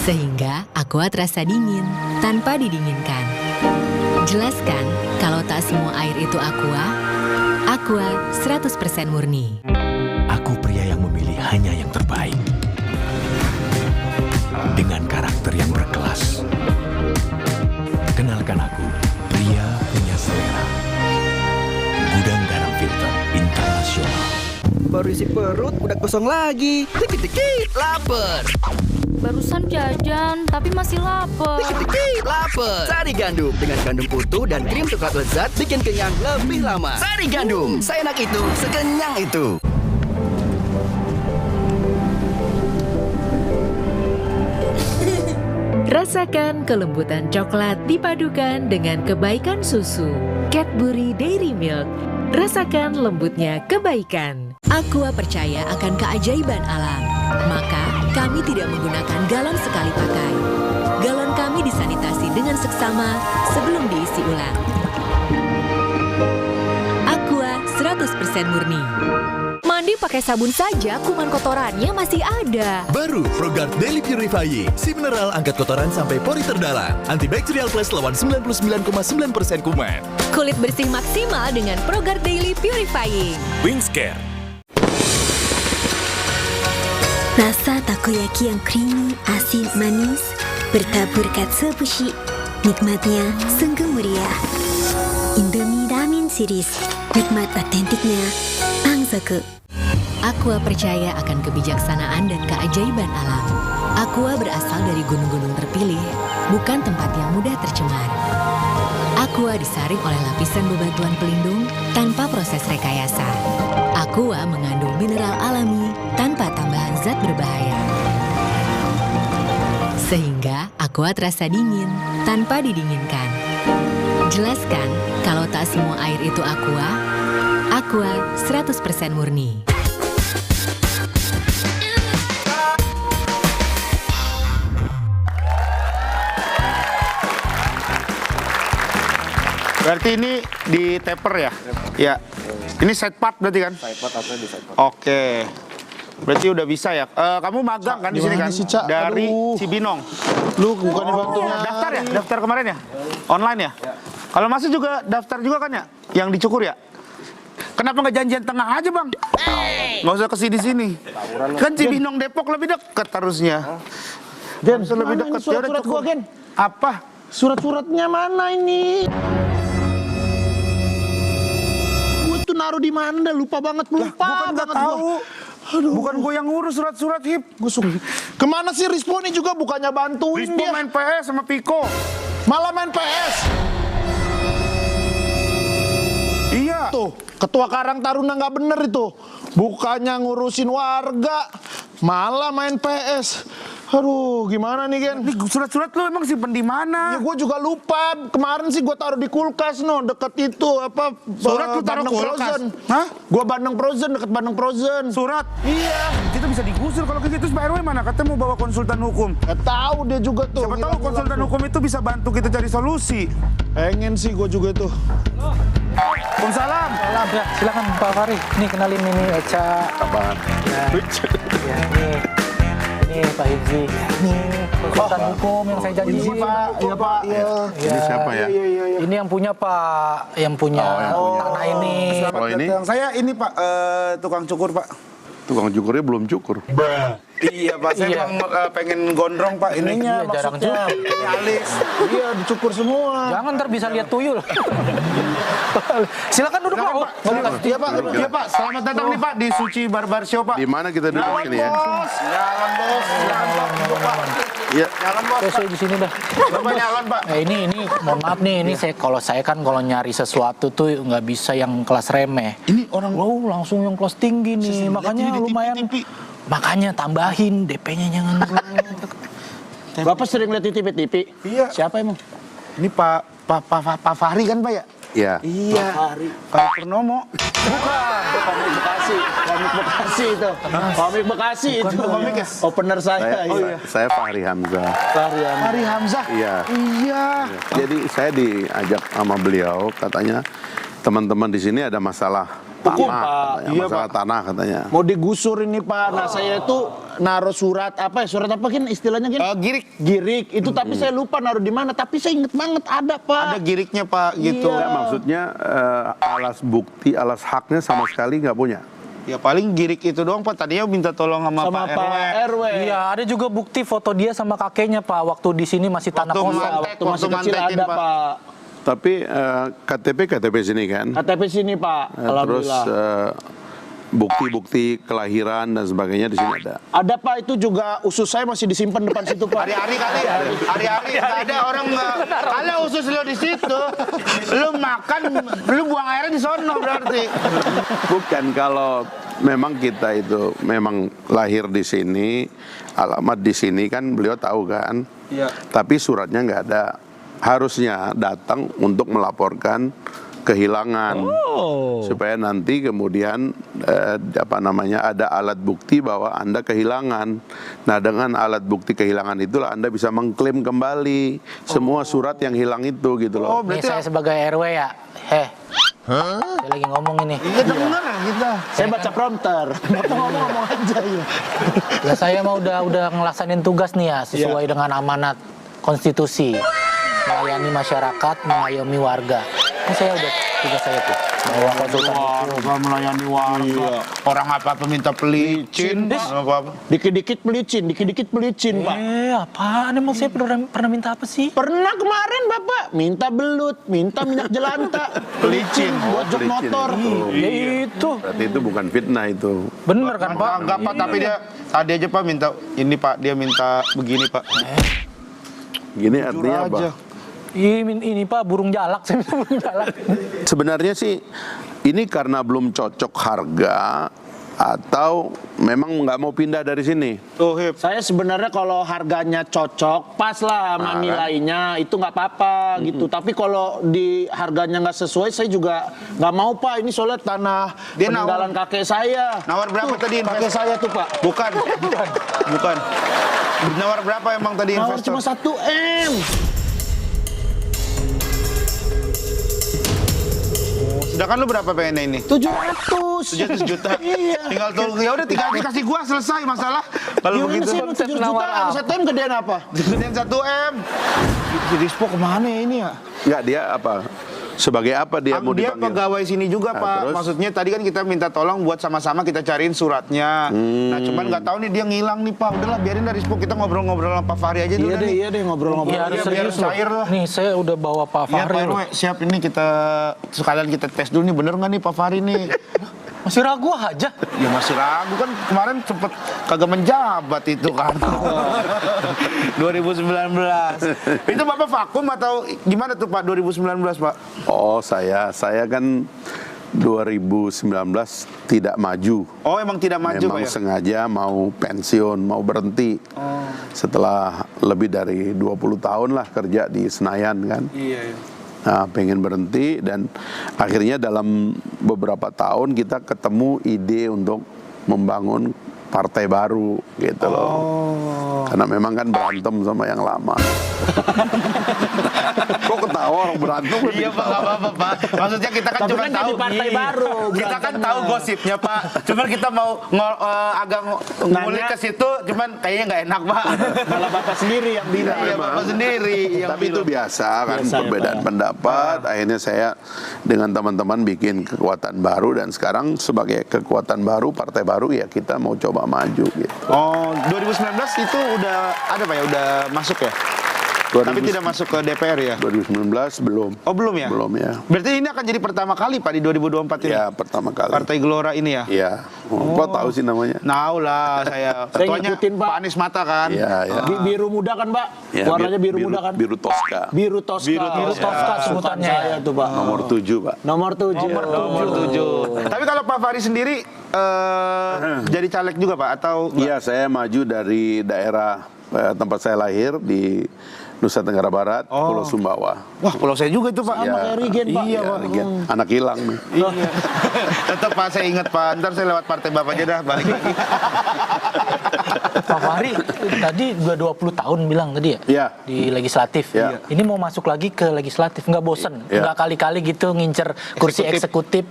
Sehingga Aqua terasa dingin tanpa didinginkan. Jelaskan kalau tak semua air itu Aqua. Aqua 100% murni. Aku pria yang memilih hanya yang terbaik. Dengan karakter yang berkelas. Kenalkan aku, pria punya selera. Gudang Garam Filter Internasional. Baru isi perut, udah kosong lagi. Dikit-dikit, lapar. Barusan jajan, tapi masih lapar. Dikit-dikit, lapar. Sari Gandum dengan gandum utuh dan krim coklat lezat bikin kenyang lebih lama. Sari Gandum, seenak itu, sekenyang itu. Rasakan kelembutan coklat dipadukan dengan kebaikan susu. Cadbury Dairy Milk. Rasakan lembutnya kebaikan. Aqua percaya akan keajaiban alam. Maka kami tidak menggunakan galon sekali pakai. Galon kami disanitasi dengan seksama sebelum diisi ulang. Aqua 100% murni. Mandi pakai sabun saja, kuman kotorannya masih ada. Baru Progrard Daily Purifying. Si mineral angkat kotoran sampai pori terdalam. Antibacterial plus lawan 99,9% kuman. Kulit bersih maksimal dengan Progrard Daily Purifying. Wingscare. Rasa takoyaki yang creamy, asin, manis bertabur katsuobushi. Nikmatnya sungguh meriah. Indomie Ramen Series. Nikmat otentiknya Pangsoku. Aqua percaya akan kebijaksanaan dan keajaiban alam. Aqua berasal dari gunung-gunung terpilih, bukan tempat yang mudah tercemar. Aqua disaring oleh lapisan bebatuan pelindung tanpa proses rekayasa. Aqua mengandung mineral alami tanpa tambahan zat berbahaya. Sehingga Aqua terasa dingin tanpa didinginkan. Jelaskan kalau tak semua air itu Aqua. Aqua 100% murni. Berarti ini di taper ya? Ya. Ini side part berarti kan? Side part atau di side part. Oke. Berarti udah bisa ya. Kamu magang kan di sini kan? Sih, Cak? Dari Aduh. Cibinong. Lu bukannya bantunya. Daftar ya? Daftar kemarin ya? Online ya? Kalau masih juga daftar juga kan ya? Yang dicukur ya? Kenapa nggak janjian tengah aja bang? Nggak usah kesini-sini. Kan Cibinong Depok lebih dekat harusnya. Gen, lebih mana dekat. ini surat-surat gua, Gen? Apa? Surat-suratnya mana ini? Gua tuh naruh di mana? Lupa banget, lupa. Bukan nggak banget tahu. gua. Aduh. Bukan gue yang ngurus surat-surat hip. Kemana sih Rispo ini juga bukannya bantuin Rispo dia? main PS sama Piko. Malah main PS. Iya. Tuh, ketua Karang Taruna nggak bener itu. Bukannya ngurusin warga, malah main PS. Aduh, gimana nih, Gen? Ini surat-surat lu emang simpen di mana? Ya gue juga lupa. Kemarin sih gue taruh di kulkas deket itu apa? Surat lu taruh Bandeng kulkas? Frozen. Hah? Gue Bandeng Frozen, deket Bandeng Frozen. Surat? Iya. Kita bisa digusur kalau gitu. Terus Pak RW mana? Katanya mau bawa konsultan hukum. Gak tahu dia juga tuh. Siapa tahu konsultan hukum itu bisa bantu kita cari solusi. Pengen sih gue juga tuh. Waalaikumsalam. Salam ya, silakan Pak Fahri. Nih kenalin ini Eca. Apaan? Ya, ini Pak Hibzi. Ini konsultan hukum yang saya janji. Ini Pak, iya Pak. Iya. Ini siapa ya? Ini yang punya Pak, yang punya tanah ini. Kalau ini Saya ini Pak, tukang cukur Pak. tukang cukurnya belum cukur. Iya Pak, saya Iya. emang pengen gondrong Pak ininya. Iya, jarang maksudnya. cukur. Ini alis. Iya, dicukur semua. Jangan ntar bisa lihat tuyul. Silakan duduk Pak. Iya Pak, Iya Pak, selamat datang nih Pak di Suci Barbar Show Pak. Di mana kita duduk sini ya? Jalan bos, jalan Pak. Duduk, Pak. Iya. Jalan bos. Saya di sini dah. Bapak jalan Pak. Ini mohon maaf nih, ini saya kalau nyari sesuatu tuh nggak bisa yang kelas remeh. Ini orang langsung yang kelas tinggi nih, makanya lumayan. Makanya tambahin DP-nya jangan. Bapak sering lihat di TV? Iya. Siapa emang? Ini Pak Fahri kan Pak ya? Iya. Iya. Pak Purnomo. Bukan, komik Bekasi. Komik Bekasi itu. Komik Bekasi itu. komik ya? Opener saya. Saya Fahri Hamzah. Fahri Hamzah. Iya. Iya. Jadi saya diajak sama beliau, katanya teman-teman di sini ada masalah Hukum, tanah, Pak. katanya, Iya, masalah Pak. tanah katanya. Mau digusur ini Pak. Nah saya itu naruh surat apa ya? Surat apa Gin istilahnya Gin? Girik. Girik. Itu tapi saya lupa naruh di mana. Tapi saya inget banget ada Pak. Ada giriknya Pak gitu. Iya. Enggak, maksudnya alas bukti, alas haknya sama sekali nggak punya. Ya paling girik itu doang Pak. Tadinya minta tolong sama Sama Pak Pak RW. RW. Iya, ada juga bukti foto dia sama kakeknya Pak. Waktu di sini masih tanah Waktu kosong. mantek. Waktu masih kecil mantekin, ada Pak. Pak. Tapi KTP sini kan. KTP sini Pak. Terus Alhamdulillah. bukti-bukti kelahiran dan sebagainya di sini ada. Ada Pak, itu juga usus saya masih disimpan depan situ Pak. Hari-hari kali, hari-hari nggak ada orang nggak. Kalau usus lo di situ, lu makan, lu buang airnya di sono berarti. Bukan, kalau memang kita itu memang lahir di sini, alamat di sini kan beliau tahu kan. Iya. Tapi suratnya nggak ada. Harusnya datang untuk melaporkan kehilangan supaya nanti kemudian ada alat bukti bahwa Anda kehilangan. Nah, dengan alat bukti kehilangan itulah Anda bisa mengklaim kembali semua surat yang hilang itu gitu loh. Nih saya sebagai RW ya. Saya lagi ngomong ini. Iya denger kita. Saya baca prompter. Bapak ngomong aja ya. Ya saya mah udah ngelaksanain tugas nih ya sesuai dengan amanat konstitusi. Melayani masyarakat, mengayomi warga. Ini saya udah tugas saya tuh. Bawa konsultan Warga melayani warga. Orang apa-apa minta pelicin. Apa-apa. Dikit-dikit pelicin, Pak. Apaan emang saya pernah minta apa sih? Pernah kemarin Bapak minta belut, minta minyak jelanta, pelicin buat jok pelicin motor. Ya itu. Berarti itu bukan fitnah itu. Bener kan Pak? Enggak Pak, tapi dia tadi aja Pak minta ini Pak, dia minta begini Pak. Gini artinya apa? aja. Ini Pak burung jalak, saya minta burung jalak. Sebenarnya sih ini karena belum cocok harga atau memang nggak mau pindah dari sini. Tuh Hip. Saya sebenarnya kalau harganya cocok, pas lah sama nilainya, itu nggak apa-apa gitu. Tapi kalau di harganya nggak sesuai, saya juga nggak mau Pak. Ini soalnya tanah Dia peninggalan kakek saya. Nawar berapa tadi Kakek saya tuh Pak. Bukan. Nawar berapa emang tadi Nawar investor? cuma 1 M. Udah kan lu berapa pengennya ini? 700 juta. Iya. Tinggal tolong ya udah tinggal kasih gua selesai masalah. Kalau begitu. 7 juta, 1 M gedean apa? Gedean 1 M. Si Rispo kemana ya ini ya? Enggak, dia apa? Sebagai apa dia mau Dia dipanggil? pegawai sini juga, Nah, Pak. terus? Maksudnya tadi kan kita minta tolong buat sama-sama kita cariin suratnya. Nah, cuman nggak tahu nih dia ngilang nih, Pak. Udahlah biarin dari Rispo, kita ngobrol-ngobrol sama Pak Fahri aja dulu. Iya deh ngobrol-ngobrol. Iya, harus biar serius loh. cair lah. Nih, saya udah bawa Pak Iya, Fahri Pak loh. RW, siap ini kita sekalian kita tes dulu nih, bener nggak nih Pak Fahri nih? Masih ragu aja. Ya masih ragu kan, kemarin sempet kagak menjabat itu kan. 2019. Itu Bapak vakum atau gimana tuh Pak 2019, Pak? Oh, saya kan 2019 tidak maju. Oh, emang tidak maju, Memang Pak ya? sengaja mau pensiun, mau berhenti. Setelah lebih dari 20 tahun lah kerja di Senayan kan. Iya. Nah, pengen berhenti dan akhirnya dalam beberapa tahun kita ketemu ide untuk membangun partai baru gitu loh. Karena memang kan berantem sama yang lama. Kok ketawa orang berantem? Iya Pak, nggak apa-apa Pak. Maksudnya kita kan Tapi cuma kan tahu jadi partai baru, Kita kan tahu gosipnya Pak. Cuman kita mau agak ngulik ke situ, cuman kayaknya nggak enak Pak. Malah Bapak sendiri yang bilang. Iya Bapak sendiri yang Tapi itu biasa kan, Biasa ya, perbedaan Pak. pendapat. Akhirnya saya dengan teman-teman bikin kekuatan baru dan sekarang sebagai kekuatan baru, partai baru ya kita mau coba maju gitu. Oh, 2019 itu udah ada Pak ya, udah masuk ya? Tapi tidak masuk ke DPR ya? 2019 belum. Oh belum ya? Belum ya. Berarti ini akan jadi pertama kali Pak di 2024 ini? Ya, pertama kali. Partai Gelora ini ya? Iya. Kok tahu sih namanya? Tahu lah saya. Ketuanya ngikutin, Pak. Pak Anies Mata kan? Iya, iya. Biru muda kan, Pak? Ya, Warnanya biru muda kan? Biru Tosca. Biru Tosca. Biru Tosca sebutannya. Saya tuh, Pak. Nomor 7, Pak. Nomor 7. Nomor 7. Tapi kalau Pak Fahri sendiri jadi caleg juga Pak atau Iya, saya maju dari daerah tempat saya lahir di Nusa Tenggara Barat, Pulau Sumbawa. Wah, pulau saya juga itu Pak. Iya. kayak Regen, Pak. Iya, Ya, Pak. Regen. Anak hilang nih. Iya. Tetap Pak, saya ingat Pak. Ntar saya lewat partai Bapak aja dah, balik lagi. Pak Fahri tadi udah 20 tahun bilang tadi ya? Iya. Di legislatif. Iya. Ini mau masuk lagi ke legislatif, nggak bosen? Iya. Nggak kali-kali gitu ngincer kursi eksekutif?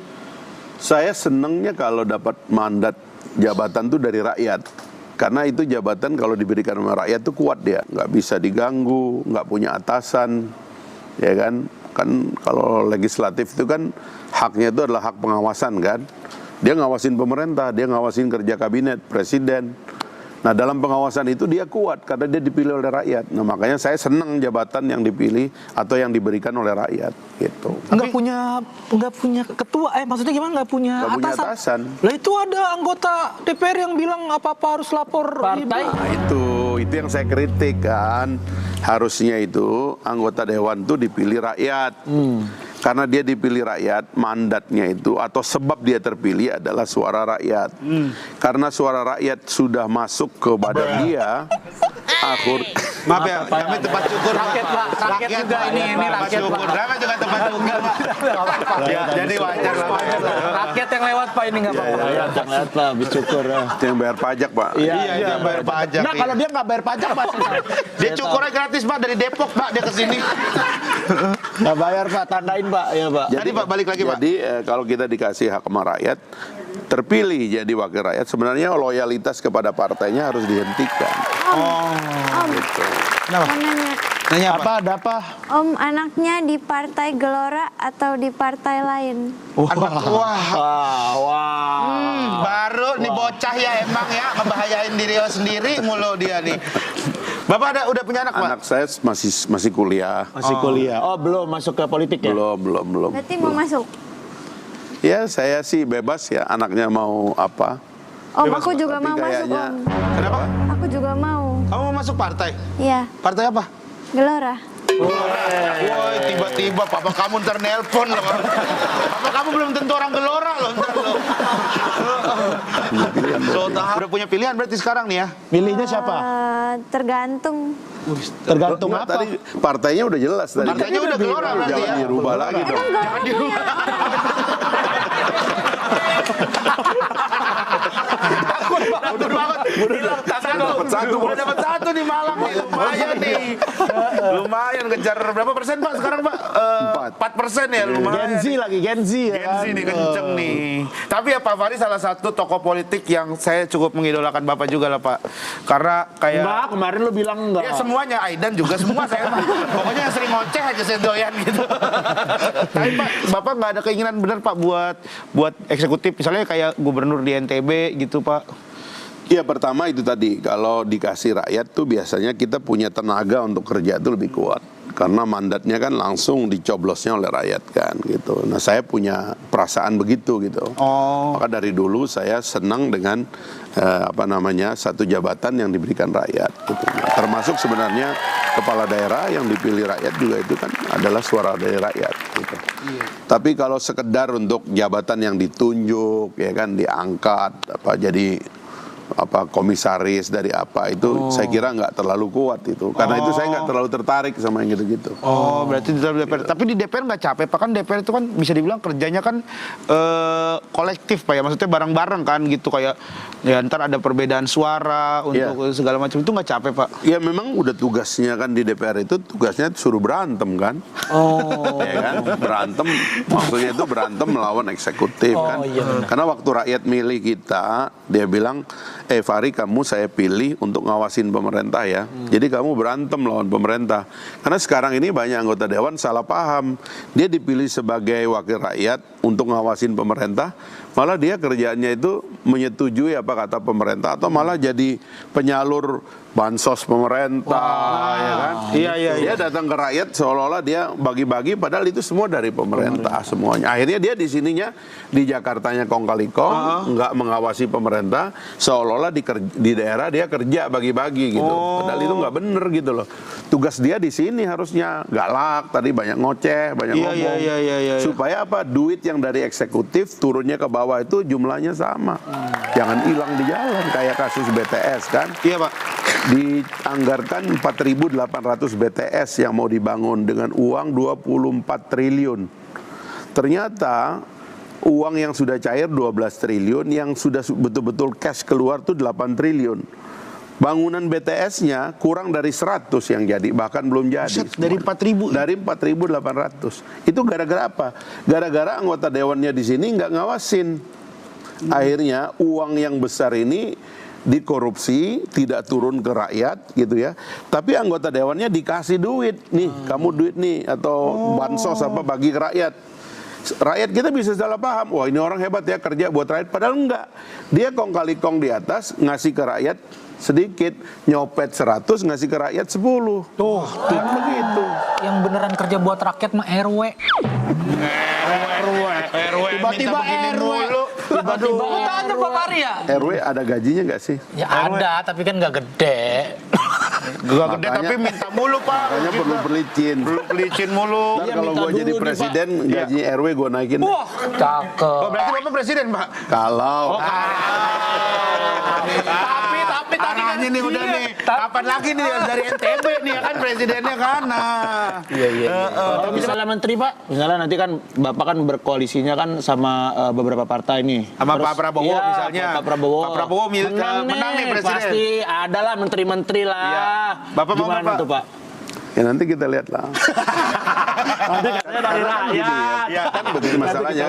Saya senengnya kalau dapat mandat jabatan tuh dari rakyat. Karena itu jabatan kalau diberikan sama rakyat tuh kuat dia, nggak bisa diganggu, nggak punya atasan, ya kan? Kan kalau legislatif itu kan haknya itu adalah hak pengawasan kan? Dia ngawasin pemerintah, dia ngawasin kerja kabinet, presiden. Nah dalam pengawasan itu dia kuat karena dia dipilih oleh rakyat. Nah makanya saya senang jabatan yang dipilih atau yang diberikan oleh rakyat gitu. Nggak punya ketua, maksudnya gimana nggak punya Nggak punya atasan? atasan. Lah itu ada anggota DPR yang bilang apa-apa harus lapor partai. Nah itu yang saya kritik kan. Harusnya itu anggota dewan itu dipilih rakyat. Karena dia dipilih rakyat, mandatnya itu atau sebab dia terpilih adalah suara rakyat. Karena suara rakyat sudah masuk ke badan dia, Maaf ya, kami tempat syukur Rakyat, Pak. Rakyat juga ini rakyat, Pak. Kami juga tempat syukur Pak. Ya, jadi wajar lah. Rakyat yang lewat Pak ini nggak apa-apa. Iya, lihat Pak, habis syukur. itu yang bayar pajak Pak. Iya, dia bayar pajak. Nah, kalau dia nggak bayar pajak, Pak. Dia cukurnya gratis Pak dari Depok Pak, dia kesini. Nggak bayar, Pak. Tandain, Pak. Ya, Pak. Jadi Pak balik lagi Pak. Jadi kalau kita dikasih hak sama rakyat, terpilih jadi wakil rakyat, sebenarnya loyalitas kepada partainya harus dihentikan. Gitu. Mau nanya, Nanya Apa, ada apa? Om anaknya di partai Gelora atau di partai lain? Baru nih bocah ya emang ya, ngebahayain diri sendiri mulu dia nih. Bapak udah punya anak Pak? Anak saya masih kuliah. Masih kuliah. Oh, belum masuk ke politik ya? Belum. Berarti mau masuk? Ya saya sih bebas ya, anaknya mau apa. Om, Bebas, aku Pak. juga Tapi mau masuk, kayaknya- Om. Kenapa? Aku juga mau. Kamu mau masuk partai? Iya, Partai apa? Gelora. Woi, tiba-tiba papa kamu ntar nelpon loh. Papa kamu belum tentu orang Gelora loh ntar loh. Udah punya pilihan berarti sekarang nih ya? Milihnya siapa? Tergantung. Tergantung Nggak, apa? Tadi partainya udah jelas tadi. Partainya udah Gelora berarti Jangan ya? dirubah lagi dong. Gelora punya. Takut banget. Udah dapat satu di Malang nih, lumayan nih. Lumayan kejar berapa persen Pak sekarang Pak? 4% ya lumayan. Gen Z ya. Gen Z nih kenceng nih. Tapi ya Pak Fahri salah satu tokoh politik yang saya cukup mengidolakan Bapak juga lah Pak. Karena kayak Enggak, kemarin lu bilang enggak. Ya semuanya, Aidan juga semua saya Pak. Pokoknya yang sering ngoceh aja saya doyan gitu. Tapi Pak, Bapak nggak ada keinginan benar Pak buat eksekutif misalnya kayak gubernur di NTB gitu Pak? Ya pertama itu tadi, kalau dikasih rakyat tuh biasanya kita punya tenaga untuk kerja itu lebih kuat. Karena mandatnya kan langsung dicoblosnya oleh rakyat kan gitu. Nah saya punya perasaan begitu gitu. Maka dari dulu saya senang dengan satu jabatan yang diberikan rakyat gitu. Termasuk sebenarnya kepala daerah yang dipilih rakyat juga itu kan adalah suara dari rakyat gitu. Tapi kalau sekedar untuk jabatan yang ditunjuk ya kan diangkat jadi komisaris dari apa itu saya kira nggak terlalu kuat itu karena itu saya nggak terlalu tertarik sama yang gitu-gitu. Berarti di dalam DPR. Tapi di DPR nggak capek Pak, kan DPR itu kan bisa dibilang kerjanya kan kolektif Pak ya, maksudnya bareng-bareng kan gitu kayak ya ntar ada perbedaan suara untuk segala macam itu nggak capek Pak? Ya memang udah tugasnya kan di DPR itu tugasnya suruh berantem kan. Ya kan berantem maksudnya itu berantem melawan eksekutif kan. Karena waktu rakyat milih kita dia bilang Fahri kamu saya pilih untuk ngawasin pemerintah ya. Jadi kamu berantem lawan pemerintah. Karena sekarang ini banyak anggota dewan salah paham. Dia dipilih sebagai wakil rakyat untuk ngawasin pemerintah, malah dia kerjaannya itu menyetujui apa kata pemerintah atau malah jadi penyalur bansos pemerintah ya kan. Dia datang ke rakyat seolah-olah dia bagi-bagi padahal itu semua dari pemerintah semuanya. Akhirnya dia di sininya di Jakartanya kong kali kong, nggak mengawasi pemerintah, seolah-olah di daerah dia kerja bagi-bagi gitu. Padahal itu nggak bener gitu loh. Tugas dia di sini harusnya galak, tadi banyak ngoceh, banyak ngomong. Supaya apa? Duit yang dari eksekutif turunnya ke bawah itu jumlahnya sama. Jangan hilang di jalan kayak kasus BTS kan. Iya Pak. Dianggarkan 4.800 BTS yang mau dibangun dengan uang 24 triliun. Ternyata uang yang sudah cair 12 triliun, yang sudah betul-betul cash keluar tuh 8 triliun. Bangunan BTS-nya kurang dari 100 yang jadi, bahkan belum jadi. Dari 4.000? Dari 4.800. Itu gara-gara apa? Gara-gara anggota dewannya di sini nggak ngawasin. Akhirnya uang yang besar ini dikorupsi, tidak turun ke rakyat gitu ya. Tapi anggota dewannya dikasih duit, nih kamu duit nih atau bansos apa bagi ke rakyat. Rakyat kita bisa salah paham, wah ini orang hebat ya kerja buat rakyat, padahal enggak. Dia kong kali kong di atas ngasih ke rakyat sedikit, nyopet 100 ngasih ke rakyat 10. Tuh, kan begitu. Yang beneran kerja buat rakyat mah RW. Tiba-tiba RW. Tiba-tiba tanya Pak Fahri ya? RW ada gajinya nggak sih? Ya ada, tapi kan nggak gede. Gak gede tapi minta mulu Pak. Makanya perlu pelicin. Pelicin mulu. Ntar kalau gue jadi presiden, gaji RW gue naikin. Wah, cakep. Oh, berarti Bapak presiden Pak? Kalau. Tapi tadi kan ini udah nih. Kapan lagi nih dari NTB nih kan presidennya kan. Kalau misalnya menteri Pak, misalnya nanti kan Bapak kan berkoalisinya kan sama beberapa partai nih. Sama Pak Prabowo misalnya. Pak Prabowo. Pak Prabowo menang nih presiden. Pasti ada lah menteri-menteri lah. Bapak mau gimana Pak? tuh Pak? Ya nanti kita lihat lah. Nanti katanya dari rakyat. Ya kan begini masalahnya.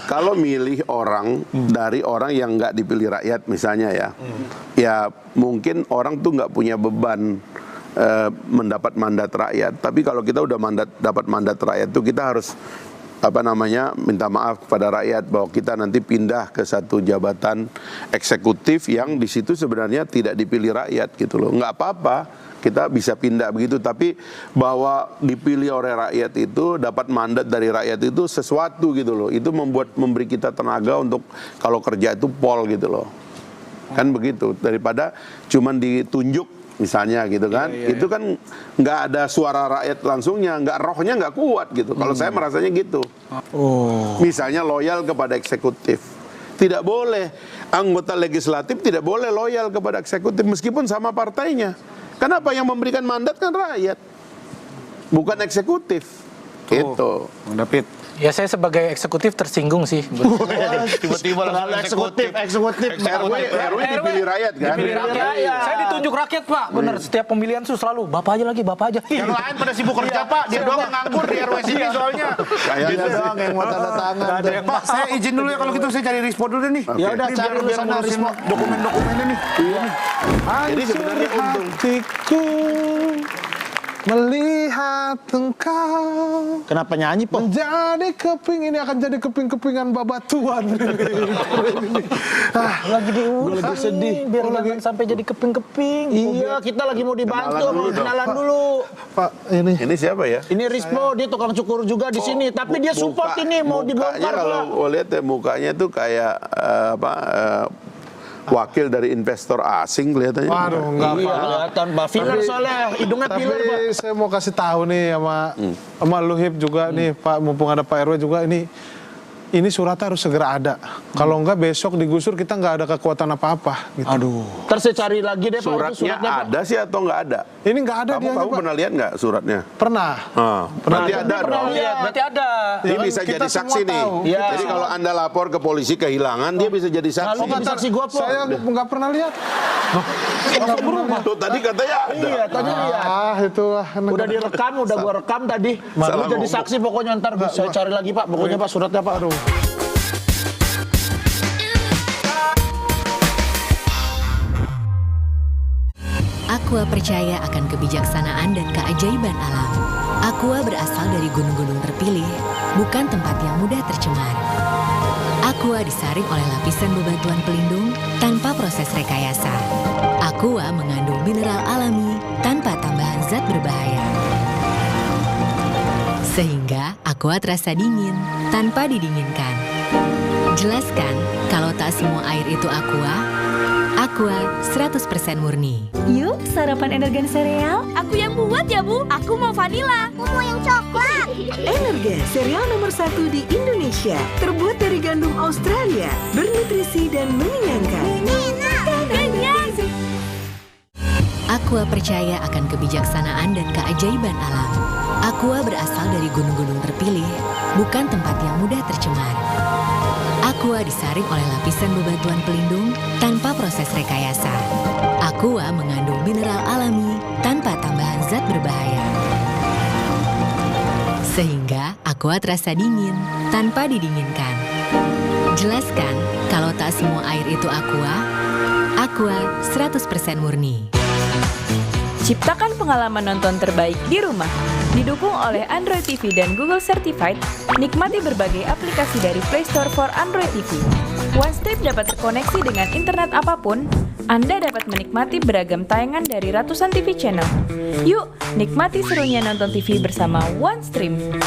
Kalau milih orang dari orang yang nggak dipilih rakyat misalnya ya, ya mungkin orang tuh nggak punya beban mendapat mandat rakyat. Tapi kalau kita udah dapat mandat rakyat tuh kita harus minta maaf kepada rakyat bahwa kita nanti pindah ke satu jabatan eksekutif yang di situ sebenarnya tidak dipilih rakyat gitu loh. Nggak apa-apa, kita bisa pindah begitu, tapi bahwa dipilih oleh rakyat itu, dapat mandat dari rakyat itu sesuatu gitu loh. Itu memberi kita tenaga untuk kalau kerja itu pol gitu loh. Kan begitu, daripada cuman ditunjuk misalnya gitu kan, itu kan nggak ada suara rakyat langsungnya, rohnya nggak kuat gitu. Kalau saya merasanya gitu. Misalnya loyal kepada eksekutif, tidak boleh anggota legislatif tidak boleh loyal kepada eksekutif meskipun sama partainya. Kenapa? Yang memberikan mandat kan rakyat, bukan eksekutif. Gitu. Bang David. Ya saya sebagai eksekutif tersinggung sih. Tiba-tiba langsung eksekutif. RW dipilih rakyat kan? Dipilih rakyat. Saya ditunjuk rakyat Pak. Bener, setiap pemilihan tuh selalu Bapak aja. Yang lain pada sibuk kerja Pak, dia doang yang nganggur di RW sini soalnya. Kayaknya doang yang mau tanda tangan. Pak, saya izin dulu ya kalau gitu saya cari Rispo dulu deh nih. Ya udah Ini cari biar lu sana ngurusin Rispo. dokumen-dokumennya nih. Iya. Jadi sebenarnya untung. Hatiku melihat engkau. Kenapa nyanyi po? Menjadi keping, ini akan jadi keping-kepingan babatuan. Lagi diurus. Gue lagi sedih. Biar jangan sampai jadi keping-keping. Iya, kita lagi mau dibantu, mau kenalan dulu. Pak, ini. Ini siapa ya? Ini Rispo, dia tukang cukur juga di sini, tapi dia support ini mau dibongkar. Kalau lihat ya mukanya tuh kayak wakil dari investor asing kelihatannya. Waduh, enggak Iya, Pak. kelihatan Pak. Filler soalnya, hidungnya filler Pak. Tapi saya mau kasih tahu nih sama Luhib juga nih Pak, mumpung ada Pak RW juga ini suratnya harus segera ada. Kalau enggak besok digusur kita nggak ada kekuatan apa-apa. Gitu. Aduh. Ntar saya cari lagi deh Pak. itu Suratnya Pak. ada sih atau nggak ada? Ini nggak ada dia Kamu Pak. pernah lihat nggak suratnya? Pernah. Berarti ada dong. Berarti ada. Dia Ya, bisa kita jadi saksi semua nih. tahu. Iya. Jadi kalau Anda lapor ke polisi kehilangan, dia bisa jadi saksi. Lalu jadi saksi gua Po. Saya nggak pernah lihat. Nggak berubah. Tuh tadi katanya ada. Iya, tadi lihat. Itu Udah direkam, udah gua rekam tadi. Salah Lu jadi ngomong. saksi pokoknya ntar saya cari lagi Pak. Pokoknya Pak suratnya Pak. Aduh. Aqua percaya akan kebijaksanaan dan keajaiban alam. Aqua berasal dari gunung-gunung terpilih, bukan tempat yang mudah tercemar. Aqua disaring oleh lapisan bebatuan pelindung tanpa proses rekayasa. Aqua mengandung mineral alami tanpa tambahan zat berbahaya. Sehingga Aqua terasa dingin tanpa didinginkan. Jelaskan kalau tak semua air itu Aqua. Aqua 100% murni. Yuk, sarapan Energen sereal. Aku yang buat ya Bu. Aku mau vanila. Aku mau yang coklat. Energen, sereal nomor 1 di Indonesia. Terbuat dari gandum Australia, bernutrisi dan mengenyangkan. Kenyang. Aqua percaya akan kebijaksanaan dan keajaiban alam. Aqua berasal dari gunung-gunung terpilih, bukan tempat yang mudah tercemar. Aqua disaring oleh lapisan bebatuan pelindung tanpa proses rekayasa. Aqua mengandung mineral alami tanpa tambahan zat berbahaya. Sehingga Aqua terasa dingin tanpa didinginkan. Jelaskan kalau tak semua air itu Aqua. Aqua 100% murni. Ciptakan pengalaman nonton terbaik di rumah. Didukung oleh Android TV dan Google Certified, nikmati berbagai aplikasi dari Play Store for Android TV. OneStream dapat terkoneksi dengan internet apapun. Anda dapat menikmati beragam tayangan dari ratusan TV channel. Yuk, nikmati serunya nonton TV bersama OneStream.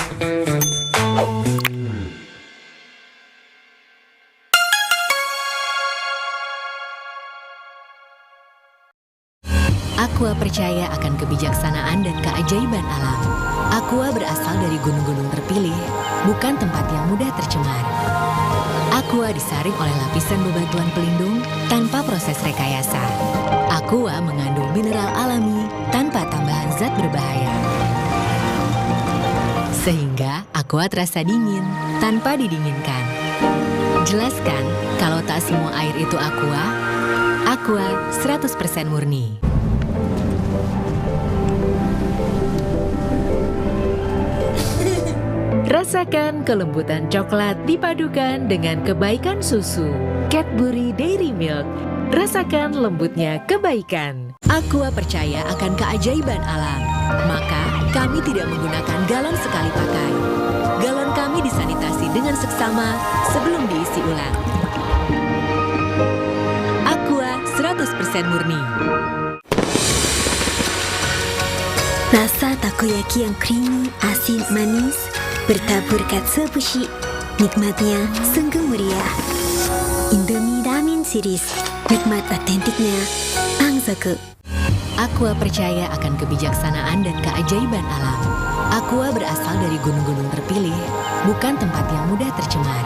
Aqua percaya akan kebijaksanaan dan keajaiban alam. Aqua berasal dari gunung-gunung terpilih, bukan tempat yang mudah tercemar. Aqua disaring oleh lapisan bebatuan pelindung tanpa proses rekayasa. Aqua mengandung mineral alami tanpa tambahan zat berbahaya. Sehingga Aqua terasa dingin tanpa didinginkan. Jelaskan kalau tak semua air itu Aqua. Aqua 100% murni. Rasakan kelembutan coklat dipadukan dengan kebaikan susu. Cadbury Dairy Milk. Rasakan lembutnya kebaikan. Aqua percaya akan keajaiban alam. Maka kami tidak menggunakan galon sekali pakai. Galon kami disanitasi dengan seksama sebelum diisi ulang. Aqua 100% murni. Rasa takoyaki yang creamy, asin, manis, bertabur katsuobushi. Nikmatnya sungguh meriah. Indomie Ramen Series. Nikmat otentiknya Angzoku. Aqua percaya akan kebijaksanaan dan keajaiban alam. Aqua berasal dari gunung-gunung terpilih, bukan tempat yang mudah tercemar.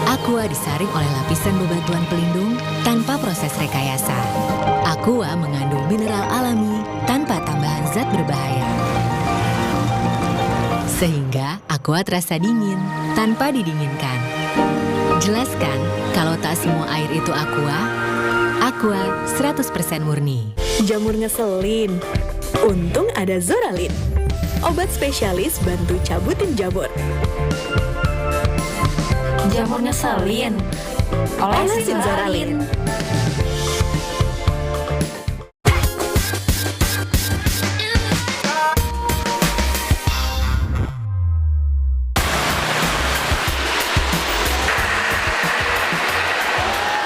Aqua disaring oleh lapisan bebatuan pelindung tanpa proses rekayasa. Aqua mengandung mineral alami tanpa tambahan zat berbahaya. Sehingga Aqua terasa dingin tanpa didinginkan. Jelaskan kalau tak semua air itu Aqua 100% murni. Jamur ngeselin. Untung ada Zoralin. Obat spesialis bantu cabutin jamur. Jamur ngeselin. Olesin Zoralin.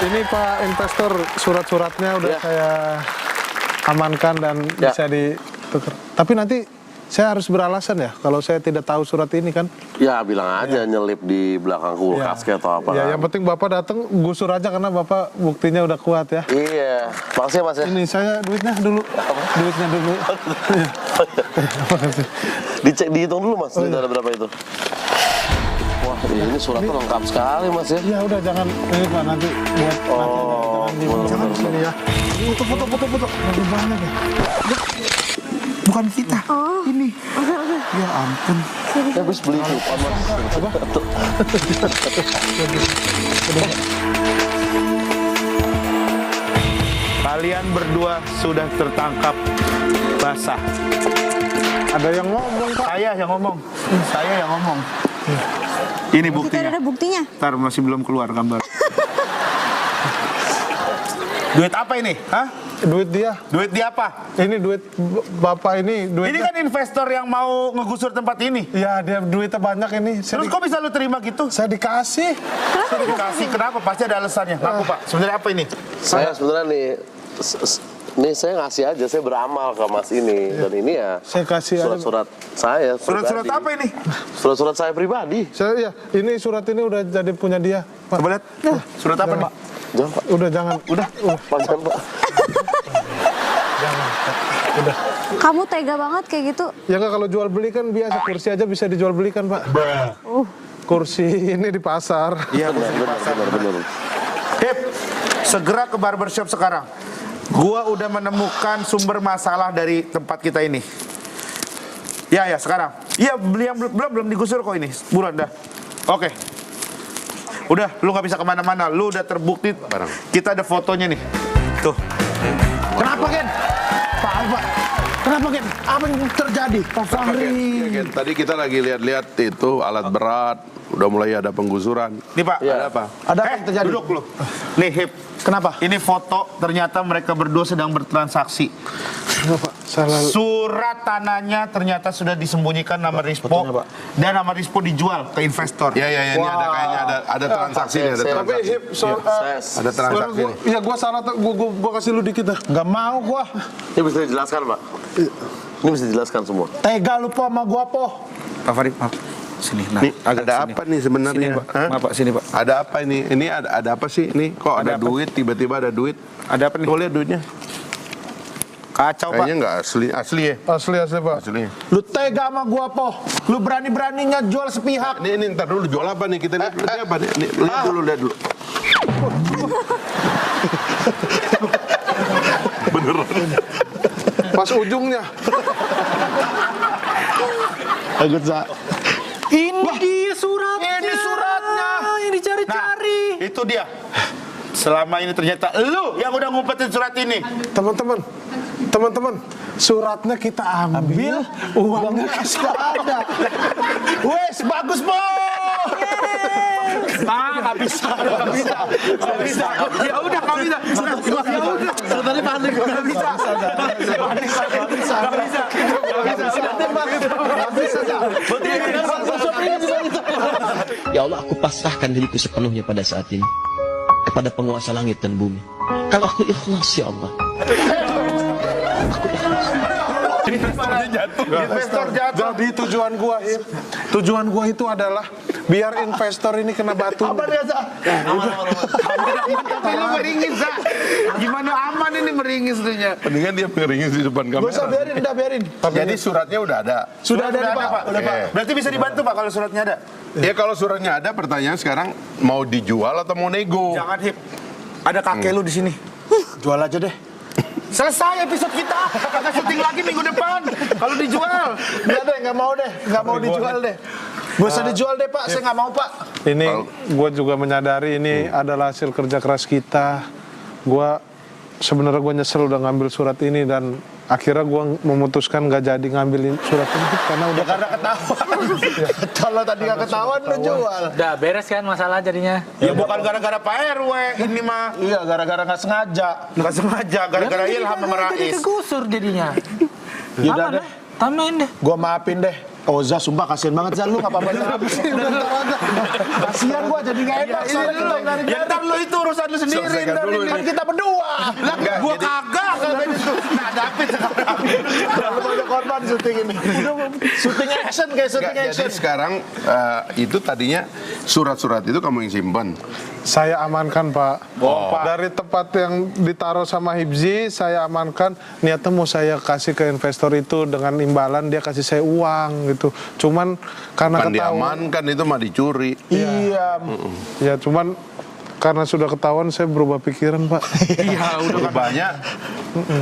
Ini Pak investor, surat-suratnya udah saya amankan dan bisa ditukar. Tapi nanti saya harus beralasan ya kalau saya tidak tahu surat ini kan? Ya bilang aja nyelip di belakang kulkas atau apa. Ya yang penting Bapak datang gusur aja karena Bapak buktinya udah kuat ya. Iya, makasih ya Mas ya. Ini saya duitnya dulu. Duitnya dulu. Dicek, dihitung dulu Mas, ada berapa itu? Wah, ini suratnya lengkap sekali Mas ya. Ya udah jangan ini Pak nanti buat jangan di sini ya. Foto. Lebih banyak ya. Bukan kita. Ini. Ya ampun. Habis beli itu Mas. Kalian berdua sudah tertangkap basah. Ada yang ngomong Pak. Saya yang ngomong. Saya yang ngomong. Ini buktinya. Kita ada buktinya. Ntar masih belum keluar gambar. Duit apa ini? Hah? Duit dia. Duit dia apa? Ini duit Bapak ini. Ini kan investor yang mau ngegusur tempat ini. Iya, dia duitnya banyak ini. Terus kok bisa lu terima gitu? Saya dikasih. Saya dikasih kenapa? Pasti ada alasannya. Ngaku Pak. Sebenarnya apa ini? Saya sebenarnya nih saya ngasih aja, saya beramal ke Mas ini dan ini ya saya kasih surat-surat saya. Surat-surat apa ini? Surat-surat saya pribadi. Saya ya, ini surat ini udah jadi punya dia. Pak. Coba lihat. Surat apa nih? Jangan Pak. Udah jangan. Udah. Pak, jangan Pak. Jangan. Udah. Kamu tega banget kayak gitu. Ya nggak, kalau jual beli kan biasa, kursi aja bisa dijual belikan Pak. Kursi ini di pasar. Iya, benar. Hip, segera ke barbershop sekarang. Gua udah menemukan sumber masalah dari tempat kita ini. Ya sekarang. Iya, yang belum digusur kok ini. Buruan dah. Oke. Udah, lu nggak bisa kemana-mana. Lu udah terbukti. Kita ada fotonya nih. Tuh. Kenapa Gen? Pak. Kenapa Gen? Apa yang terjadi? Pak Fahri. Ya, tadi kita lagi lihat-lihat itu alat berat. Udah mulai ada penggusuran. Nih Pak. Ada apa? Ada apa yang terjadi? Duduk lu. Nih Hip. Kenapa? Ini foto ternyata mereka berdua sedang bertransaksi. Surat tanahnya ternyata sudah disembunyikan nama Rispo dan nama Rispo dijual ke investor. Ya, ini ada kayaknya ada transaksi nih, ada Tapi transaksi. Hip, Ada transaksi nih. Iya, gua salah, gua kasih lu dikit dah. Nggak mau gua. Ini bisa dijelaskan Pak. Ini bisa dijelaskan semua. Tega lu Po sama gua Po. Pak Farid, maaf. Sini, nah, Nih, ada apa nih sebenarnya? Sini, Pak. Maaf Pak, sini Pak. Ada apa ini? Ini ada apa sih? Ini kok ada duit, tiba-tiba ada duit. Ada apa nih? Kau lihat duitnya. Kacau Pak. Kayaknya nggak asli ya? Asli Pak. Asli. Lu tega sama gua Po. Lu berani-beraninya jual sepihak. Ini ntar dulu jual apa nih? Kita lihat dulu apa nih? Lihat dulu. Beneran. Pas ujungnya. Agak Za. Ini dia suratnya. Ini suratnya. Ini cari-cari. Nah, itu dia. Selama ini ternyata lu yang udah ngumpetin surat ini. Teman-teman, suratnya kita ambil, uangnya kita ada. Wes, bagus Po. Nggak bisa. Ya udah, nggak bisa. Ya udah. Tadi panik. Nggak bisa. Ya Allah, aku pasrahkan diriku sepenuhnya pada saat ini kepada penguasa langit dan bumi. Kalau aku ikhlas, ya Allah. Investor jatuh. Jadi tujuan gua itu adalah biar investor ini kena batu. Aman ya, Za? Tapi lu meringis, Za. Gimana aman ini meringis tuhnya? Mendingan dia meringis di depan kamera. Gak usah, biarin. Jadi suratnya udah ada. Sudah ada Pak. Udah, Pak. Berarti bisa dibantu Pak kalau suratnya ada. Ya kalau suratnya ada, pertanyaan sekarang mau dijual atau mau nego? Jangan Hip. Ada kakek lu di sini. Jual aja deh. Selesai episode kita. Kita syuting lagi minggu depan. Kalau dijual. Nggak mau dijual deh. Gak usah dijual deh Pak, saya nggak mau Pak. Ini gue juga menyadari ini adalah hasil kerja keras kita. Gue sebenarnya gue nyesel udah ngambil surat ini dan akhirnya gue memutuskan gak jadi ngambilin surat ini karena udah karena ketahuan. Kalau tadi nggak ketahuan lu jual. Udah beres kan masalah jadinya. Ya bukan gara-gara Pak RW ini mah. Iya, gara-gara nggak sengaja. Nggak sengaja, gara-gara Ya, Ilham sama jadi Rais. kegusur jadinya. Yaudah deh. Tambahin deh. Gua maafin deh. Oza, sumpah kasihan banget Zan, lu nggak apa-apa sih. Kasihan gua jadi nggak enak. Ya ntar lu itu urusan lu sendiri. Ntar ini. Kan kita berdua. Lah gua kagak katanya itu. Nah David sekarang. Terlalu banyak korban syuting ini. Syuting action kayak syuting action. Jadi sekarang itu tadinya surat-surat itu kamu yang simpen. saya amankan Pak. Dari tempat yang ditaruh sama Hibzi, saya amankan. Niatnya mau saya kasih ke investor itu dengan imbalan, dia kasih saya uang gitu. Cuman karena Bukan diamankan, itu mah dicuri. Iya. Ya cuman karena sudah ketahuan saya berubah pikiran Pak. Iya, udah banyak.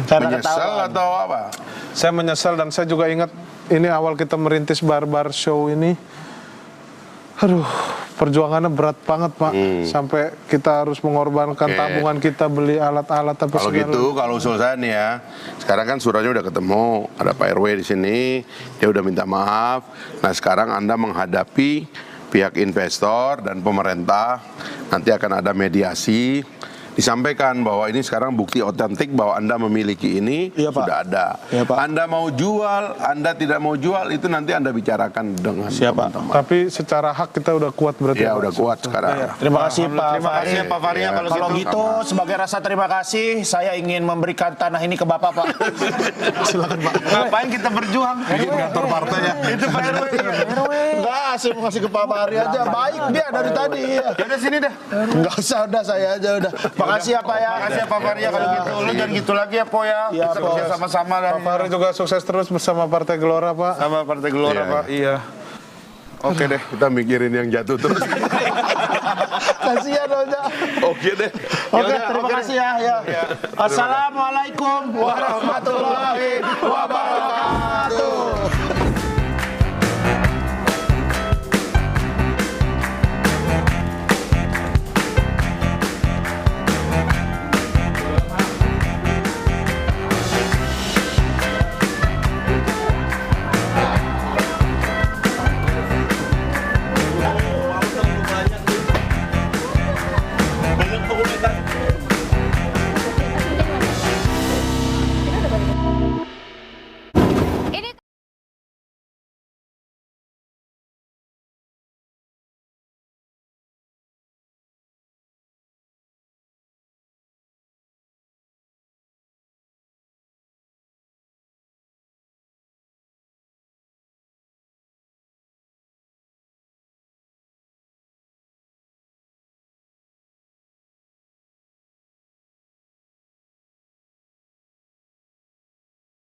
Menyesal atau apa? Saya menyesal dan saya juga ingat ini awal kita merintis Barbar Show ini. Aduh, perjuangannya berat banget Pak. Sampai kita harus mengorbankan tabungan kita beli alat-alat apa Kalau segala. gitu, kalau usul saya nih ya, sekarang kan suratnya udah ketemu, ada Pak RW di sini, dia udah minta maaf. Nah sekarang Anda menghadapi pihak investor dan pemerintah, nanti akan ada mediasi. Disampaikan bahwa ini sekarang bukti otentik bahwa Anda memiliki ini sudah ada. Anda mau jual, Anda tidak mau jual, itu nanti Anda bicarakan dengan teman-teman. Tapi secara hak kita udah kuat berarti. Ya udah kuat sekarang. Terima kasih Pak Terima kasih Pak Faria Kalau gitu sebagai rasa terima kasih saya ingin memberikan tanah ini ke Bapak Pak. Silakan Pak. Ngapain kita berjuang? Bikin kantor partai ya. Itu Pak RW. Enggak, saya mau kasih ke Pak Fahri aja. Baik dia dari tadi. Ya udah sini dah. Enggak usah, udah saya aja udah. Makasih ya Pak ya. Makasih ya Pak Faria kalau gitu. Lu jangan gitu lagi ya Po ya. Kita kerja sama-sama dan Pak Fahri juga sukses terus bersama Partai Gelora Pak. sama Partai Gelora Pak. Iya. Oke deh, kita mikirin yang jatuh terus. Kasihan aja. Oke deh. Oke, terima kasih ya. Assalamualaikum warahmatullahi wabarakatuh.